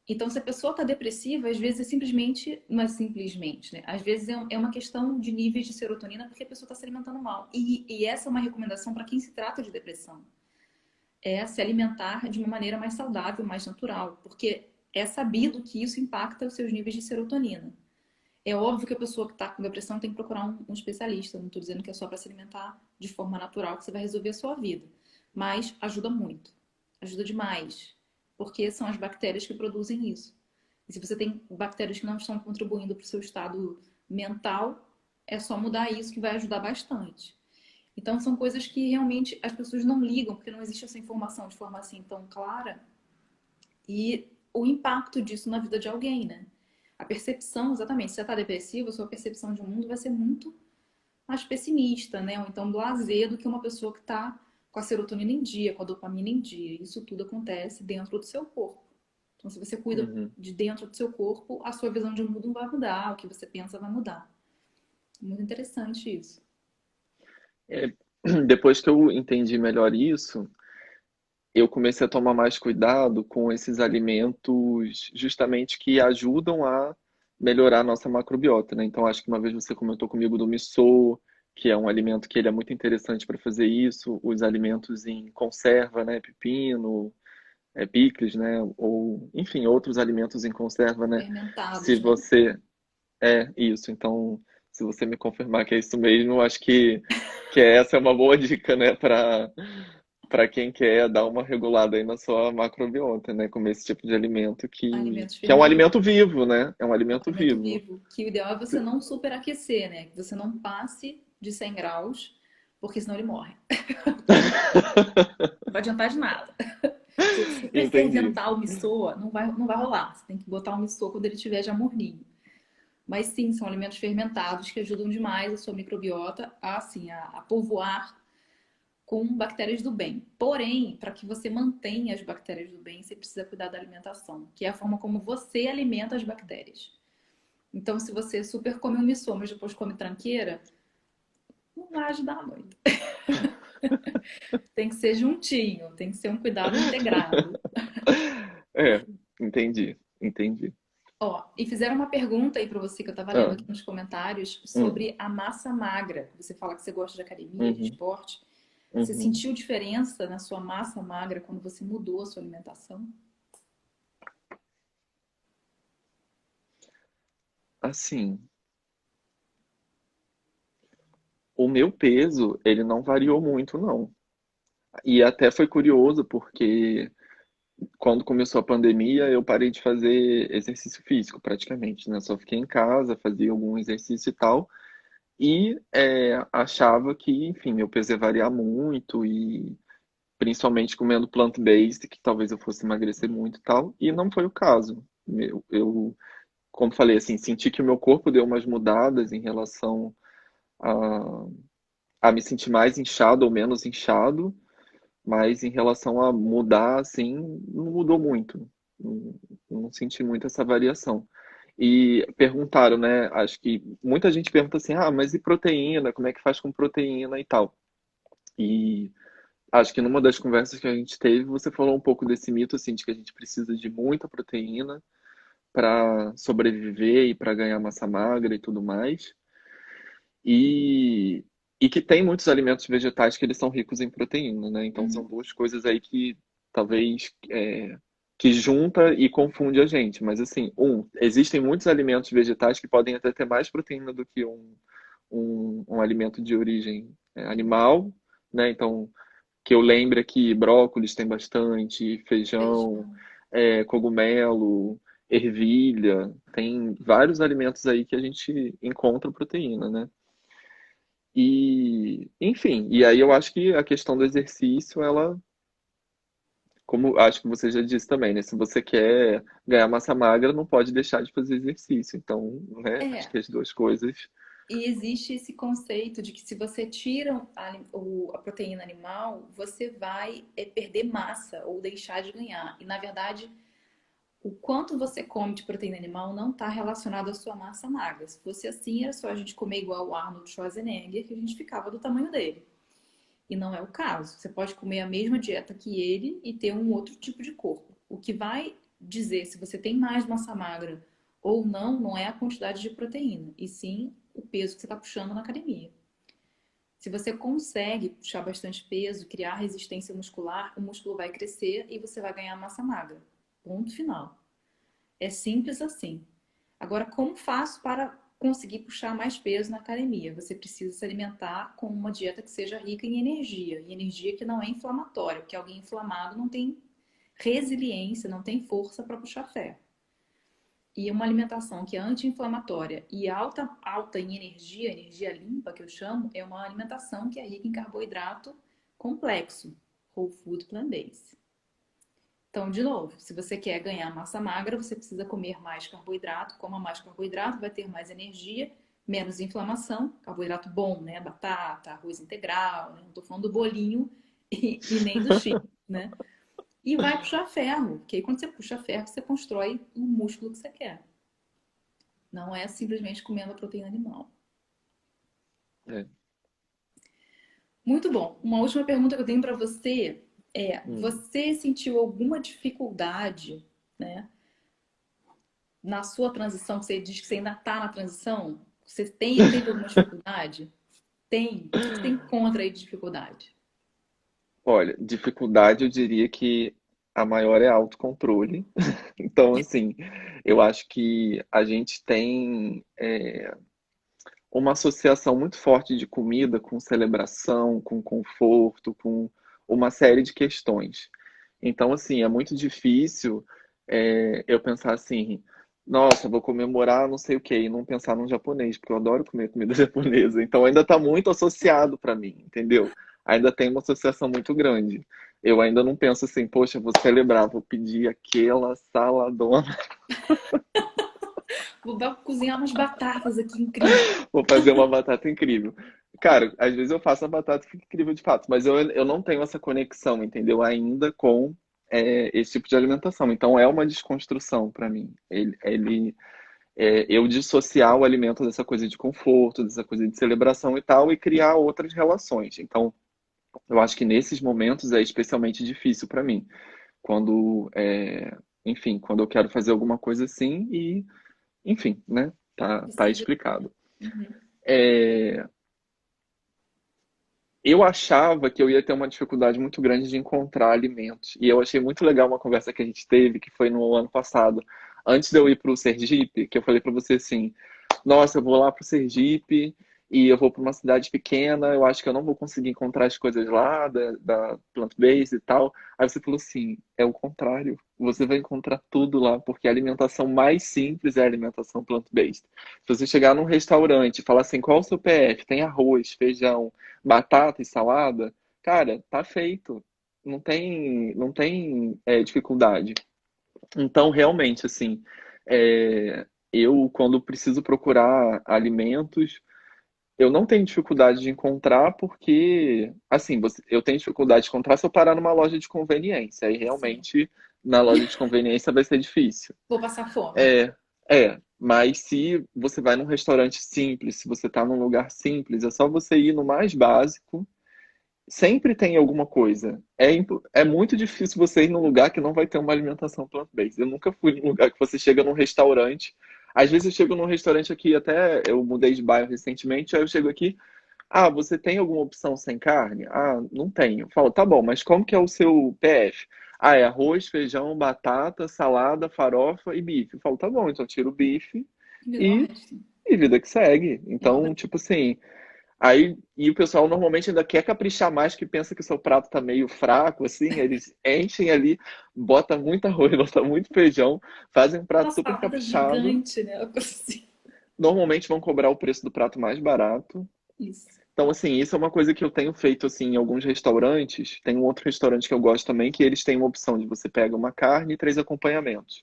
Então, se a pessoa está depressiva, às vezes é simplesmente, não é simplesmente, né? Às vezes é uma questão de níveis de serotonina porque a pessoa está se alimentando mal. E essa é uma recomendação para quem se trata de depressão. É se alimentar de uma maneira mais saudável, mais natural, porque é sabido que isso impacta os seus níveis de serotonina. É óbvio que a pessoa que está com depressão tem que procurar um especialista. Não estou dizendo que é só para se alimentar de forma natural que você vai resolver a sua vida. Mas ajuda muito. Ajuda demais. Porque são as bactérias que produzem isso. E se você tem bactérias que não estão contribuindo para o seu estado mental, é só mudar isso que vai ajudar bastante. Então são coisas que realmente as pessoas não ligam, porque não existe essa informação de forma assim tão clara. E o impacto disso na vida de alguém, né? A percepção, exatamente, se você está depressivo, a sua percepção de mundo vai ser muito mais pessimista, né? Ou então blasé do que uma pessoa que está com a serotonina em dia, com a dopamina em dia. Isso tudo acontece dentro do seu corpo. Então, se você cuida Uhum. de dentro do seu corpo, a sua visão de mundo vai mudar, o que você pensa vai mudar. Muito interessante isso. É, depois que eu entendi melhor isso, eu comecei a tomar mais cuidado com esses alimentos justamente que ajudam a melhorar a nossa macrobiota, né? Então, acho que uma vez você comentou comigo do miso, que é um alimento que ele é muito interessante para fazer isso, os alimentos em conserva, né? Pepino, picles, né? Ou, enfim, outros alimentos em conserva, né? Se Fermentados, né? você... É isso, então, se você me confirmar que é isso mesmo, eu acho que essa é uma boa dica, né? Para quem quer dar uma regulada aí na sua macrobiota, né? Comer esse tipo de alimento Alimentos que é um fermentados. alimento vivo, né? É um É um alimento alimento vivo. vivo. Que o ideal é você não superaquecer, né? Que você não passe de 100 graus, porque senão ele morre. Não vai adiantar de nada. Se você super Entendi. ferventar o missô, não vai rolar. Você tem que botar o missô quando ele estiver já morninho. Mas sim, são alimentos fermentados que ajudam demais a sua microbiota a, assim, a povoar com bactérias do bem. Porém, para que você mantenha as bactérias do bem, você precisa cuidar da alimentação, que é a forma como você alimenta as bactérias. Então, se você super come um missô, mas depois come tranqueira, não vai ajudar muito. Tem que ser juntinho, tem que ser um cuidado integrado. É, entendi, entendi. Ó, e fizeram uma pergunta aí para você que eu estava lendo Ah, aqui nos comentários hum, sobre a massa magra. Você fala que você gosta de academia, de uhum, esporte. Você uhum. sentiu diferença na sua massa magra quando você mudou a sua alimentação? Assim, o meu peso, ele não variou muito, não. E até foi curioso, porque quando começou a pandemia, eu parei de fazer exercício físico, praticamente, né? Só fiquei em casa, fazia algum exercício e tal. E achava que, enfim, meu peso ia variar muito e principalmente comendo plant-based, que talvez eu fosse emagrecer muito e tal. E não foi o caso. Como falei, assim, senti que o meu corpo deu umas mudadas em relação a, a me sentir mais inchado ou menos inchado, mas em relação a mudar, assim, não mudou muito. Não, não senti muito essa variação. E perguntaram, né? Acho que muita gente pergunta assim: ah, mas e proteína? Como é que faz com proteína e tal? E acho que numa das conversas que a gente teve, você falou um pouco desse mito, assim, de que a gente precisa de muita proteína para sobreviver e para ganhar massa magra e tudo mais. E, e que tem muitos alimentos vegetais que eles são ricos em proteína, né? Então são Uhum. duas coisas aí que talvez que junta e confunde a gente. Mas assim, existem muitos alimentos vegetais que podem até ter mais proteína do que um alimento de origem animal, né? Então, que eu lembre aqui, brócolis tem bastante, feijão, Feijão. cogumelo, ervilha, tem vários alimentos aí que a gente encontra proteína, né? E, enfim, e aí eu acho que a questão do exercício, ela, como acho que você já disse também, né? Se você quer ganhar massa magra, não pode deixar de fazer exercício. Então, né? Acho É, que as duas coisas. e existe esse conceito de que se você tira a proteína animal, você vai perder massa ou deixar de ganhar. E na verdade, o quanto você come de proteína animal não está relacionado à sua massa magra. Se fosse assim, era só a gente comer igual o Arnold Schwarzenegger, que a gente ficava do tamanho dele. E não é o caso. Você pode comer a mesma dieta que ele e ter um outro tipo de corpo. O que vai dizer se você tem mais massa magra ou não, não é a quantidade de proteína, e sim o peso que você está puxando na academia. Se você consegue puxar bastante peso, criar resistência muscular, o músculo vai crescer e você vai ganhar massa magra. Ponto final. É simples assim. Agora, como faço para conseguir puxar mais peso na academia? Você precisa se alimentar com uma dieta que seja rica em energia, e energia que não é inflamatória, porque alguém inflamado não tem resiliência, não tem força para puxar ferro. E uma alimentação que é anti-inflamatória e alta em energia, energia limpa que eu chamo, é uma alimentação que é rica em carboidrato complexo, whole food plant-based. Então, de novo, se você quer ganhar massa magra, você precisa comer mais carboidrato. Coma mais carboidrato, vai ter mais energia, menos inflamação. Carboidrato bom, né? Batata, arroz integral, né? Não tô falando do bolinho e nem do chips, né? E vai puxar ferro, porque aí quando você puxa ferro, você constrói o músculo que você quer. Não é simplesmente comendo a proteína animal. É, Muito bom. Uma última pergunta que eu tenho para você é: hum. você sentiu alguma dificuldade, né, na sua transição? Que você diz que você ainda está na transição? Teve alguma dificuldade? Tem. O que você encontra aí de dificuldade? Olha, dificuldade eu diria que a maior é autocontrole. Então, assim, eu acho que a gente tem uma associação muito forte de comida com celebração, com conforto, com uma série de questões. Então, assim, é muito difícil eu pensar assim, nossa, vou comemorar não sei o quê, e não pensar num japonês, porque eu adoro comer comida japonesa. Então, ainda está muito associado para mim, entendeu? Ainda tem uma associação muito grande. Eu ainda não penso assim, poxa, vou celebrar, vou pedir aquela saladona. Vou cozinhar umas batatas aqui, incrível. Vou fazer uma batata incrível. Cara, às vezes eu faço a batata e fica incrível de fato, mas eu não tenho essa conexão, entendeu? Ainda com esse tipo de alimentação. Então é uma desconstrução para mim. Eu dissociar o alimento dessa coisa de conforto, dessa coisa de celebração e tal, e criar outras relações. Então, eu acho que nesses momentos é especialmente difícil para mim. Quando, enfim, quando eu quero fazer alguma coisa assim e, enfim, né? Tá Precisa. explicado. Uhum. É, eu achava que eu ia ter uma dificuldade muito grande de encontrar alimentos. E eu achei muito legal uma conversa que a gente teve, que foi no ano passado, antes de eu ir para o Sergipe, que eu falei para você assim: nossa, eu vou lá para o Sergipe e eu vou para uma cidade pequena, eu acho que eu não vou conseguir encontrar as coisas lá da plant-based e tal. Aí você falou assim: é o contrário, você vai encontrar tudo lá, porque a alimentação mais simples é a alimentação plant-based. Se você chegar num restaurante e falar assim: qual é o seu PF? Tem arroz, feijão, batata e salada, cara, tá feito. Não tem dificuldade. Então, realmente, assim, eu, quando preciso procurar alimentos, eu não tenho dificuldade de encontrar porque, assim, eu tenho dificuldade de encontrar se eu parar numa loja de conveniência. Aí, Sim. realmente, na loja de conveniência vai ser difícil. Vou passar fome. Mas se você vai num restaurante simples, se você tá num lugar simples, é só você ir no mais básico. Sempre tem alguma coisa. É muito difícil você ir num lugar que não vai ter uma alimentação plant-based. Eu nunca fui num lugar que você chega num restaurante. Às vezes eu chego num restaurante aqui, até eu mudei de bairro recentemente, aí eu chego aqui, ah, você tem alguma opção sem carne? Ah, não tenho. Falo, tá bom, mas como que é o seu PF? Ah, é arroz, feijão, batata, salada, farofa e bife. Eu falo, tá bom, então tiro o bife E me dá o e, resto. e vida que segue. Manda. Então, tipo assim, aí, e o pessoal normalmente ainda quer caprichar mais, que pensa que o seu prato tá meio fraco, assim, eles enchem ali, bota muito arroz, bota muito feijão, fazem um Uma prato super salada caprichado. gigante, né? Uma coisa assim. Normalmente vão cobrar o preço do prato mais barato. Isso. Então, assim, isso é uma coisa que eu tenho feito, assim, em alguns restaurantes. Tem um outro restaurante que eu gosto também, que eles têm uma opção de você pega uma carne e três acompanhamentos.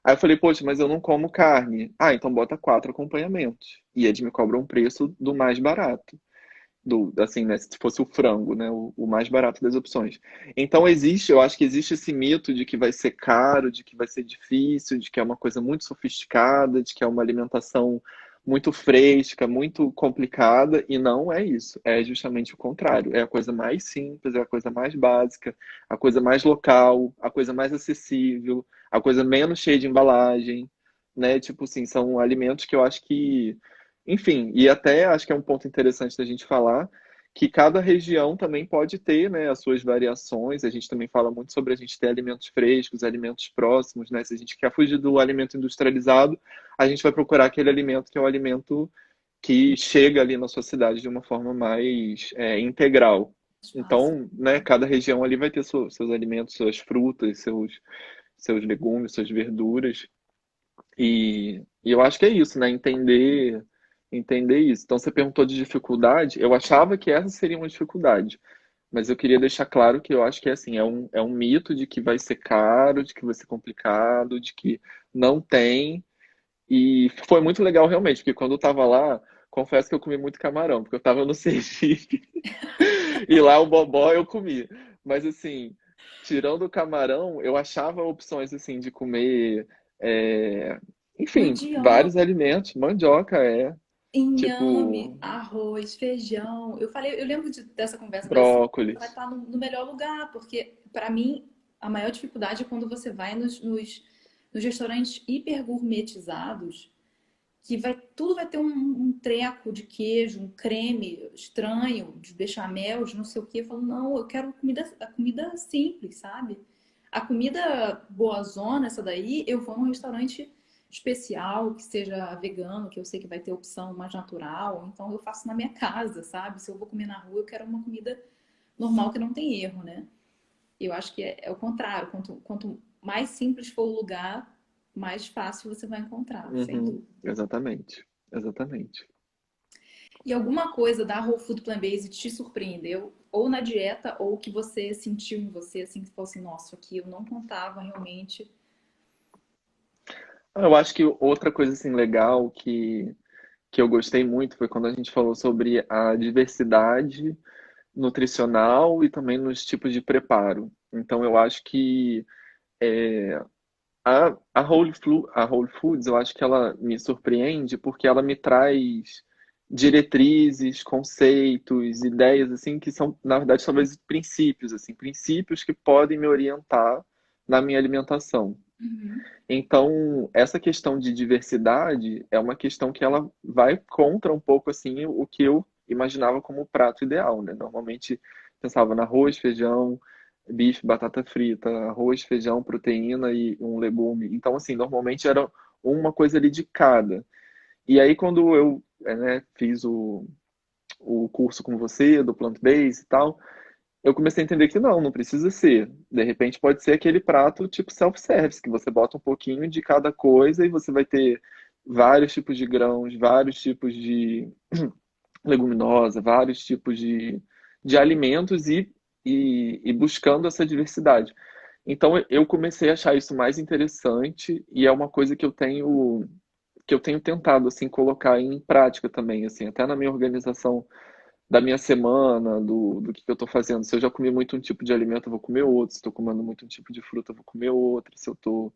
Aí eu falei, poxa, mas eu não como carne. Ah, então bota quatro acompanhamentos. E eles me cobram um preço do mais barato. Assim, né, se fosse o frango, né, o mais barato das opções. Então eu acho que existe esse mito de que vai ser caro, de que vai ser difícil, de que é uma coisa muito sofisticada, de que é uma alimentação muito fresca, muito complicada, e não é isso. É justamente o contrário. É a coisa mais simples, é a coisa mais básica, a coisa mais local, a coisa mais acessível, a coisa menos cheia de embalagem, né? Tipo assim, são alimentos que eu acho que enfim, e até acho que é um ponto interessante da gente falar que cada região também pode ter, né, as suas variações. A gente também fala muito sobre a gente ter alimentos frescos, alimentos próximos, né? Se a gente quer fugir do alimento industrializado, a gente vai procurar aquele alimento que é o alimento que chega ali na sua cidade de uma forma mais integral. Espaço. Então, né, cada região ali vai ter seus alimentos, suas frutas, seus legumes, suas verduras. E eu acho que é isso, né? Entender isso. Então, você perguntou de dificuldade. Eu achava que essa seria uma dificuldade, mas eu queria deixar claro que eu acho que assim, é um mito de que vai ser caro, de que vai ser complicado, de que não tem. E foi muito legal realmente, porque quando eu tava lá, confesso que eu comi muito camarão, porque eu tava no Sergipe e lá o bobó eu comi. Mas assim, tirando o camarão, eu achava opções assim de comer, é, enfim, Mandioca, vários alimentos. Mandioca inhame, tipo, arroz, feijão. Eu falei, eu lembro dessa conversa, eu falei assim, você vai brócolis. estar no melhor lugar, porque para mim a maior dificuldade é quando você vai nos restaurantes hiper gourmetizados, que tudo vai ter um treco de queijo, um creme estranho, de bechamel, de não sei o quê. Eu falo, não, eu quero a comida simples, sabe? A comida boazona, essa daí, eu vou num restaurante especial, que seja vegano, que eu sei que vai ter opção mais natural. Então eu faço na minha casa, sabe? Se eu vou comer na rua, eu quero uma comida normal que não tem erro, né? Eu acho que é o contrário. Quanto mais simples for o lugar, mais fácil você vai encontrar, sem Uhum, dúvida. exatamente. Exatamente. E alguma coisa da Whole Food Plant-Based te surpreendeu? Ou na dieta, ou que você sentiu em você, assim, que falou assim, nossa, aqui eu não contava realmente. Eu acho que outra coisa assim legal que eu gostei muito foi quando a gente falou sobre a diversidade nutricional e também nos tipos de preparo. Então eu acho que a Whole Foods, eu acho que ela me surpreende porque ela me traz diretrizes, conceitos, ideias assim que são, na verdade, talvez princípios assim, princípios que podem me orientar na minha alimentação. Uhum. Então, essa questão de diversidade é uma questão que ela vai contra um pouco assim o que eu imaginava como o prato ideal, né? Normalmente pensava no arroz, feijão, bife, batata frita, arroz, feijão, proteína e um legume. Então, assim, normalmente era uma coisa ali de cada. E aí, quando eu, né, fiz o curso com você, do plant-based e tal, eu comecei a entender que não precisa ser. De repente pode ser aquele prato tipo self-service, que você bota um pouquinho de cada coisa e você vai ter vários tipos de grãos, vários tipos de leguminosa, vários tipos de alimentos e buscando essa diversidade. Então eu comecei a achar isso mais interessante e é uma coisa que eu tenho tentado assim colocar em prática também, assim, até na minha organização da minha semana, do que eu tô fazendo. Se eu já comi muito um tipo de alimento, eu vou comer outro. Se eu tô comendo muito um tipo de fruta, eu vou comer outro. Se eu tô.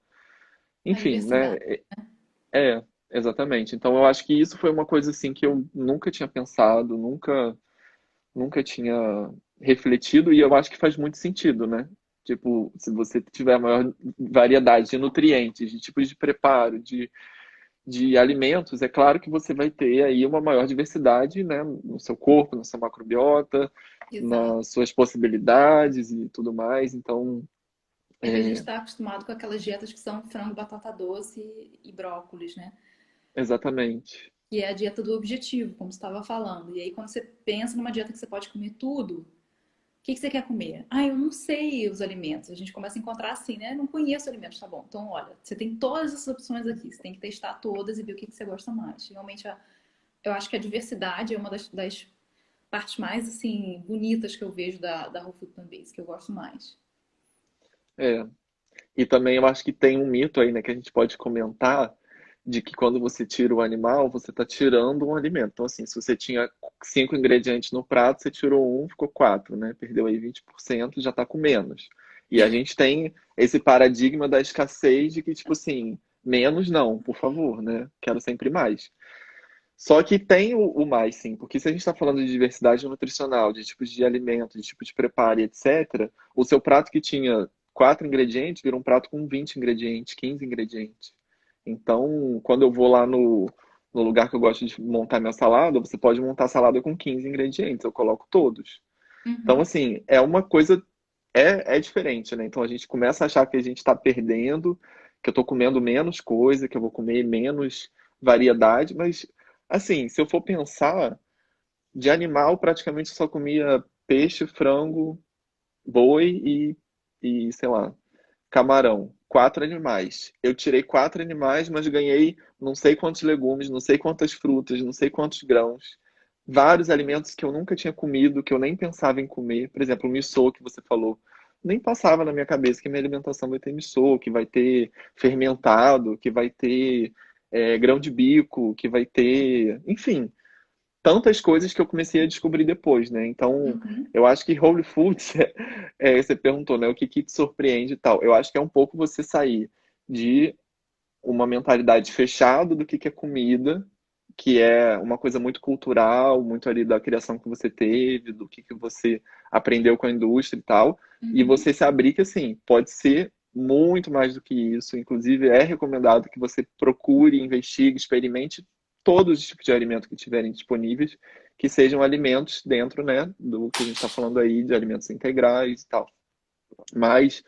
A Enfim, né? diversidade. Exatamente. Então eu acho que isso foi uma coisa assim que eu nunca tinha pensado, nunca tinha refletido, e eu acho que faz muito sentido, né? Tipo, se você tiver maior variedade de nutrientes, de tipos de preparo, de alimentos, é claro que você vai ter aí uma maior diversidade, né, no seu corpo, na sua macrobiota, Exato. nas suas possibilidades e tudo mais. Então, É que a gente está acostumado com aquelas dietas que são frango, batata doce e brócolis, né? exatamente. Que é a dieta do objetivo, como você estava falando. E aí, quando você pensa numa dieta que você pode comer tudo, o que que você quer comer? Ah, eu não sei os alimentos. A gente começa a encontrar assim, né? Não conheço alimentos, tá bom. Então, olha, você tem todas essas opções aqui. Você tem que testar todas e ver o que que você gosta mais. Realmente, eu acho que a diversidade é uma das partes mais, assim, bonitas que eu vejo da Whole Food Plant Based, que eu gosto mais. É. E também eu acho que tem um mito aí, né, que a gente pode comentar de que quando você tira o animal, você está tirando um alimento. Então, assim, se você tinha 5 ingredientes no prato, você tirou um, ficou quatro, né? Perdeu aí 20%, já está com menos. E a gente tem esse paradigma da escassez de que, tipo assim, menos não, por favor, né? Quero sempre mais. Só que tem o mais, sim, porque se a gente está falando de diversidade nutricional, de tipos de alimento, de tipo de preparo, e etc., o seu prato que tinha 4 ingredientes vira um prato com 20 ingredientes, 15 ingredientes. Então, quando eu vou lá no lugar que eu gosto de montar minha salada, você pode montar a salada com 15 ingredientes, eu coloco todos. Então, Uhum. assim, é uma coisa, é diferente, né? Então a gente começa a achar que a gente está perdendo, que eu estou comendo menos coisa, que eu vou comer menos variedade, mas, assim, se eu for pensar, de animal praticamente eu só comia peixe, frango, boi sei lá, camarão. 4 animais. Eu tirei 4 animais, mas ganhei não sei quantos legumes, não sei quantas frutas, não sei quantos grãos. Vários alimentos que eu nunca tinha comido, que eu nem pensava em comer. Por exemplo, o missô que você falou. Nem passava na minha cabeça que minha alimentação vai ter missô, que vai ter fermentado, que vai ter grão de bico, que vai ter. Enfim, tantas coisas que eu comecei a descobrir depois, né? Então, Uhum. eu acho que Whole Foods, você perguntou, né? O que te surpreende e tal. Eu acho que é um pouco você sair de uma mentalidade fechada do que é comida, que é uma coisa muito cultural, muito ali da criação que você teve, do que você aprendeu com a indústria e tal, e Uhum. você se abrir que, assim, pode ser muito mais do que isso. Inclusive, é recomendado que você procure, investigue, experimente todos os tipos de alimento que tiverem disponíveis, que sejam alimentos dentro, né, do que a gente está falando aí, de alimentos integrais e tal. Mas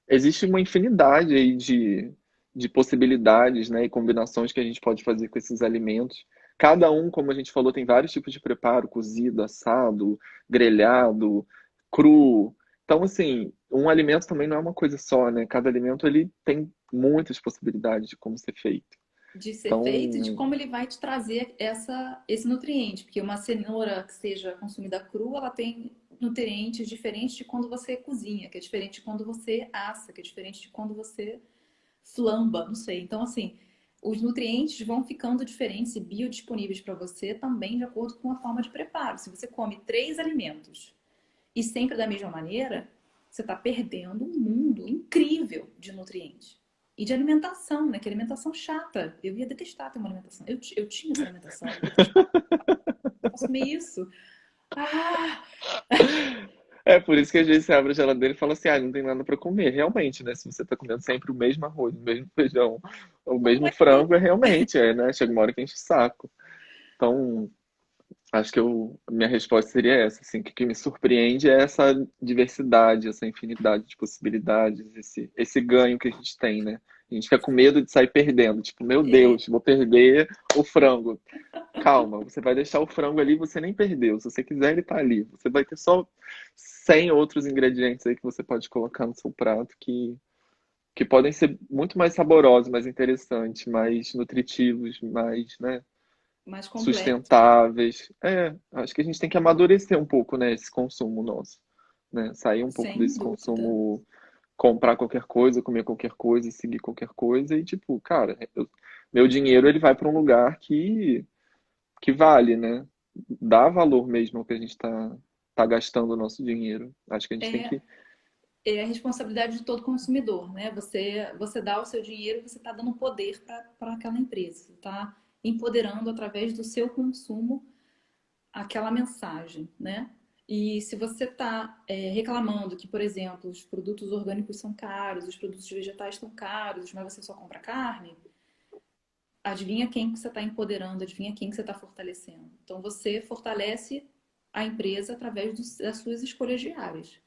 existe uma infinidade aí de possibilidades, né, e combinações que a gente pode fazer com esses alimentos. Cada um, como a gente falou, tem vários tipos de preparo, cozido, assado, grelhado, cru. Então, assim, um alimento também não é uma coisa só, né? Cada alimento ele tem muitas possibilidades de como ser feito. De ser feito e de Então, como ele vai te trazer esse nutriente. Porque uma cenoura que seja consumida crua, ela tem nutrientes diferentes de quando você cozinha, que é diferente de quando você assa, que é diferente de quando você flamba, não sei. Então, assim, os nutrientes vão ficando diferentes e biodisponíveis para você também de acordo com a forma de preparo. Se você come 3 alimentos e sempre da mesma maneira, você está perdendo um mundo incrível de nutrientes. E de alimentação, né? Que alimentação chata. Eu ia detestar ter uma alimentação. Eu tinha essa alimentação, eu detestava consumir isso. Ah, É por isso que às vezes você abre a geladeira e fala assim, ah, não tem nada para comer. Realmente, né? Se você tá comendo sempre o mesmo arroz, o mesmo feijão, o não mesmo é frango, é realmente, né? Chega uma hora que enche o saco. Então, acho que minha resposta seria essa, assim, que o que me surpreende é essa diversidade, essa infinidade de possibilidades, esse ganho que a gente tem, né? A gente fica com medo de sair perdendo, tipo, meu é, Deus, vou perder o frango. Calma, você vai deixar o frango ali, você nem perdeu. Se você quiser, ele tá ali. Você vai ter só 100 outros ingredientes aí que você pode colocar no seu prato que podem ser muito mais saborosos, mais interessantes, mais nutritivos, mais, né, mais completo. sustentáveis. Acho que a gente tem que amadurecer um pouco, né, esse consumo nosso, né? Sair um pouco Sem desse dúvida. consumo, comprar qualquer coisa, comer qualquer coisa, seguir qualquer coisa e tipo, cara, meu dinheiro ele vai para um lugar que vale, né? Dá valor mesmo ao que a gente tá gastando o nosso dinheiro. Acho que a gente tem É, que. é a responsabilidade de todo consumidor, né? Você dá o seu dinheiro, você está dando poder para aquela empresa. Você está empoderando através do seu consumo aquela mensagem, né? E se você está reclamando que, por exemplo, os produtos orgânicos são caros, os produtos vegetais estão caros, mas você só compra carne, adivinha quem que você está empoderando, adivinha quem que você está fortalecendo. Então você fortalece a empresa através das suas escolhas diárias.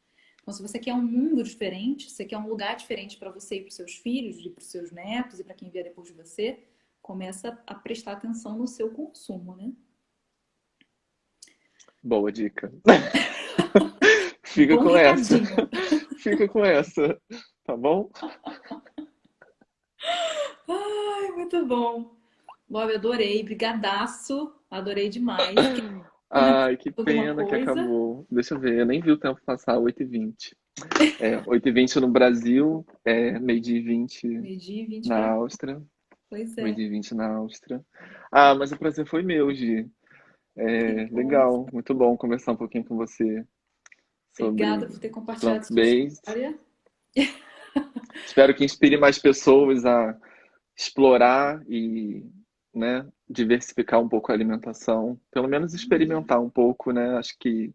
Então, se você quer um mundo diferente, você quer um lugar diferente para você e para os seus filhos, e para os seus netos e para quem vier depois de você, começa a prestar atenção no seu consumo, né? Boa dica. Fica Bom com essa. recadinho. Fica com essa. Tá bom? Ai, muito bom. Bob, adorei, brigadaço, adorei demais. Quer comentar Ai, que alguma pena que coisa? acabou. Deixa eu ver, eu nem vi o tempo passar, 8h20. 8h20 no Brasil, meio-dia e 20 Meio-dia e 20 na para. Áustria. Pois é. Meio-dia e 20 na Áustria. Ah, mas o prazer foi meu, Gi. Que bom. Legal, muito bom conversar um pouquinho com você Obrigada sobre por ter compartilhado sua plant-based. história. Espero que inspire mais pessoas a explorar e, né, diversificar um pouco a alimentação. Pelo menos experimentar um pouco, né? Acho que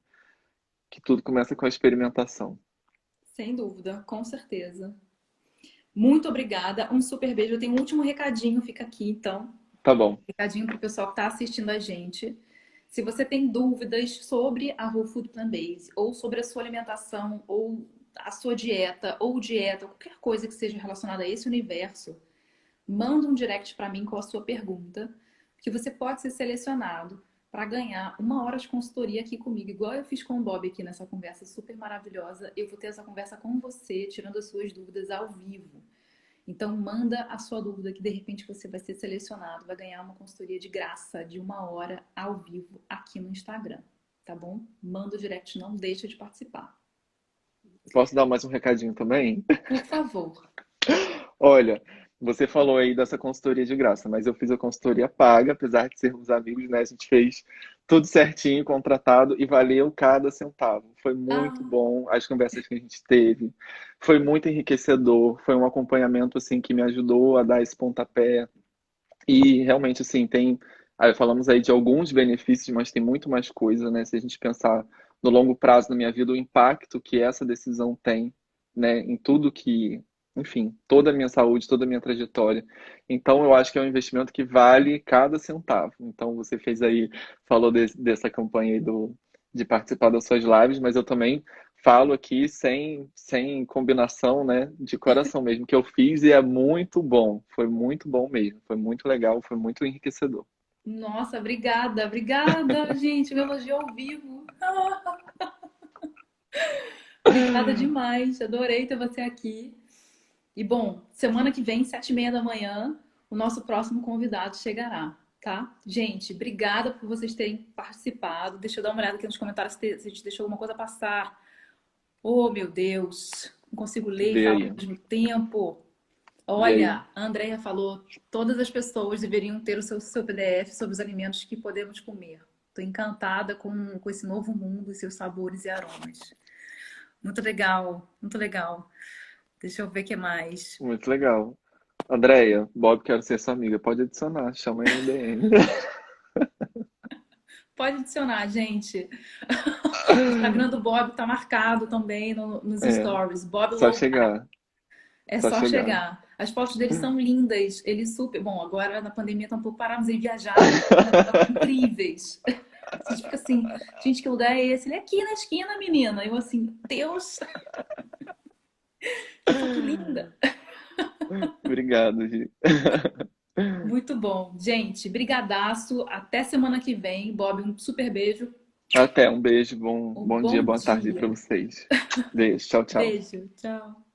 tudo começa com a experimentação. Sem dúvida, com certeza. Muito obrigada. Um super beijo. Eu tenho um último recadinho, fica aqui então. Tá bom. Recadinho para o pessoal que está assistindo a gente. Se você tem dúvidas sobre a Whole Food Plant Based, ou sobre a sua alimentação, ou a sua dieta, ou qualquer coisa que seja relacionada a esse universo, manda um direct para mim com a sua pergunta, que você pode ser selecionado para ganhar 1 hora de consultoria aqui comigo, igual eu fiz com o Bob aqui nessa conversa super maravilhosa. Eu vou ter essa conversa com você, tirando as suas dúvidas ao vivo. Então, manda a sua dúvida que de repente você vai ser selecionado, vai ganhar uma consultoria de graça de 1 hora ao vivo aqui no Instagram, tá bom? Manda o direct, não deixa de participar. Posso dar mais um recadinho também? Por favor. Olha, você falou aí dessa consultoria de graça, mas eu fiz a consultoria paga, apesar de sermos amigos, né? A gente fez tudo certinho, contratado e valeu cada centavo. Foi muito Ah, bom as conversas que a gente teve. Foi muito enriquecedor, foi um acompanhamento assim que me ajudou a dar esse pontapé. E realmente assim, falamos aí de alguns benefícios, mas tem muito mais coisa, né? Se a gente pensar no longo prazo na minha vida, o impacto que essa decisão tem, né, em tudo que, enfim, toda a minha saúde, toda a minha trajetória. Então, eu acho que é um investimento que vale cada centavo. Então, você fez aí, falou dessa campanha aí de participar das suas lives, mas eu também falo aqui sem combinação, né, de coração mesmo, que eu fiz e é muito bom. Foi muito bom mesmo. Foi muito legal, foi muito enriquecedor. nossa, obrigada, obrigada, gente. Meu elogio ao vivo. Obrigada demais. Adorei ter você aqui. E bom, semana que vem, 7h30 da manhã, o nosso próximo convidado chegará, tá? Gente, obrigada por vocês terem participado. Deixa eu dar uma olhada aqui nos comentários se a gente deixou alguma coisa passar. Oh, meu Deus, não consigo ler e Vê falar ao aí. mesmo tempo. E aí? Olha, a Andrea falou, todas as pessoas deveriam ter o seu PDF sobre os alimentos que podemos comer. Estou encantada com esse novo mundo e seus sabores e aromas. Muito legal, muito legal. Deixa eu ver o que mais. Muito legal. Andréia, Bob, quero ser sua amiga. Pode adicionar, chama aí no DM. Pode adicionar, gente. O Instagram do Bob tá marcado também nos É, stories. Bob só Low. chegar, É só só chegar. chegar. As fotos dele são lindas. Ele super. Bom, agora na pandemia tá um pouco parados em viajar, mas estão incríveis. A gente fica assim, gente, que lugar é esse? Ele é aqui na esquina, menina. Eu assim, Deus, que foto linda. Obrigado, Gi. Muito bom. Gente, brigadaço. Até semana que vem. Bob, um super beijo. Até, um beijo, bom, Um bom dia, bom boa tarde para dia. vocês. Beijo, tchau, tchau. Beijo. Tchau.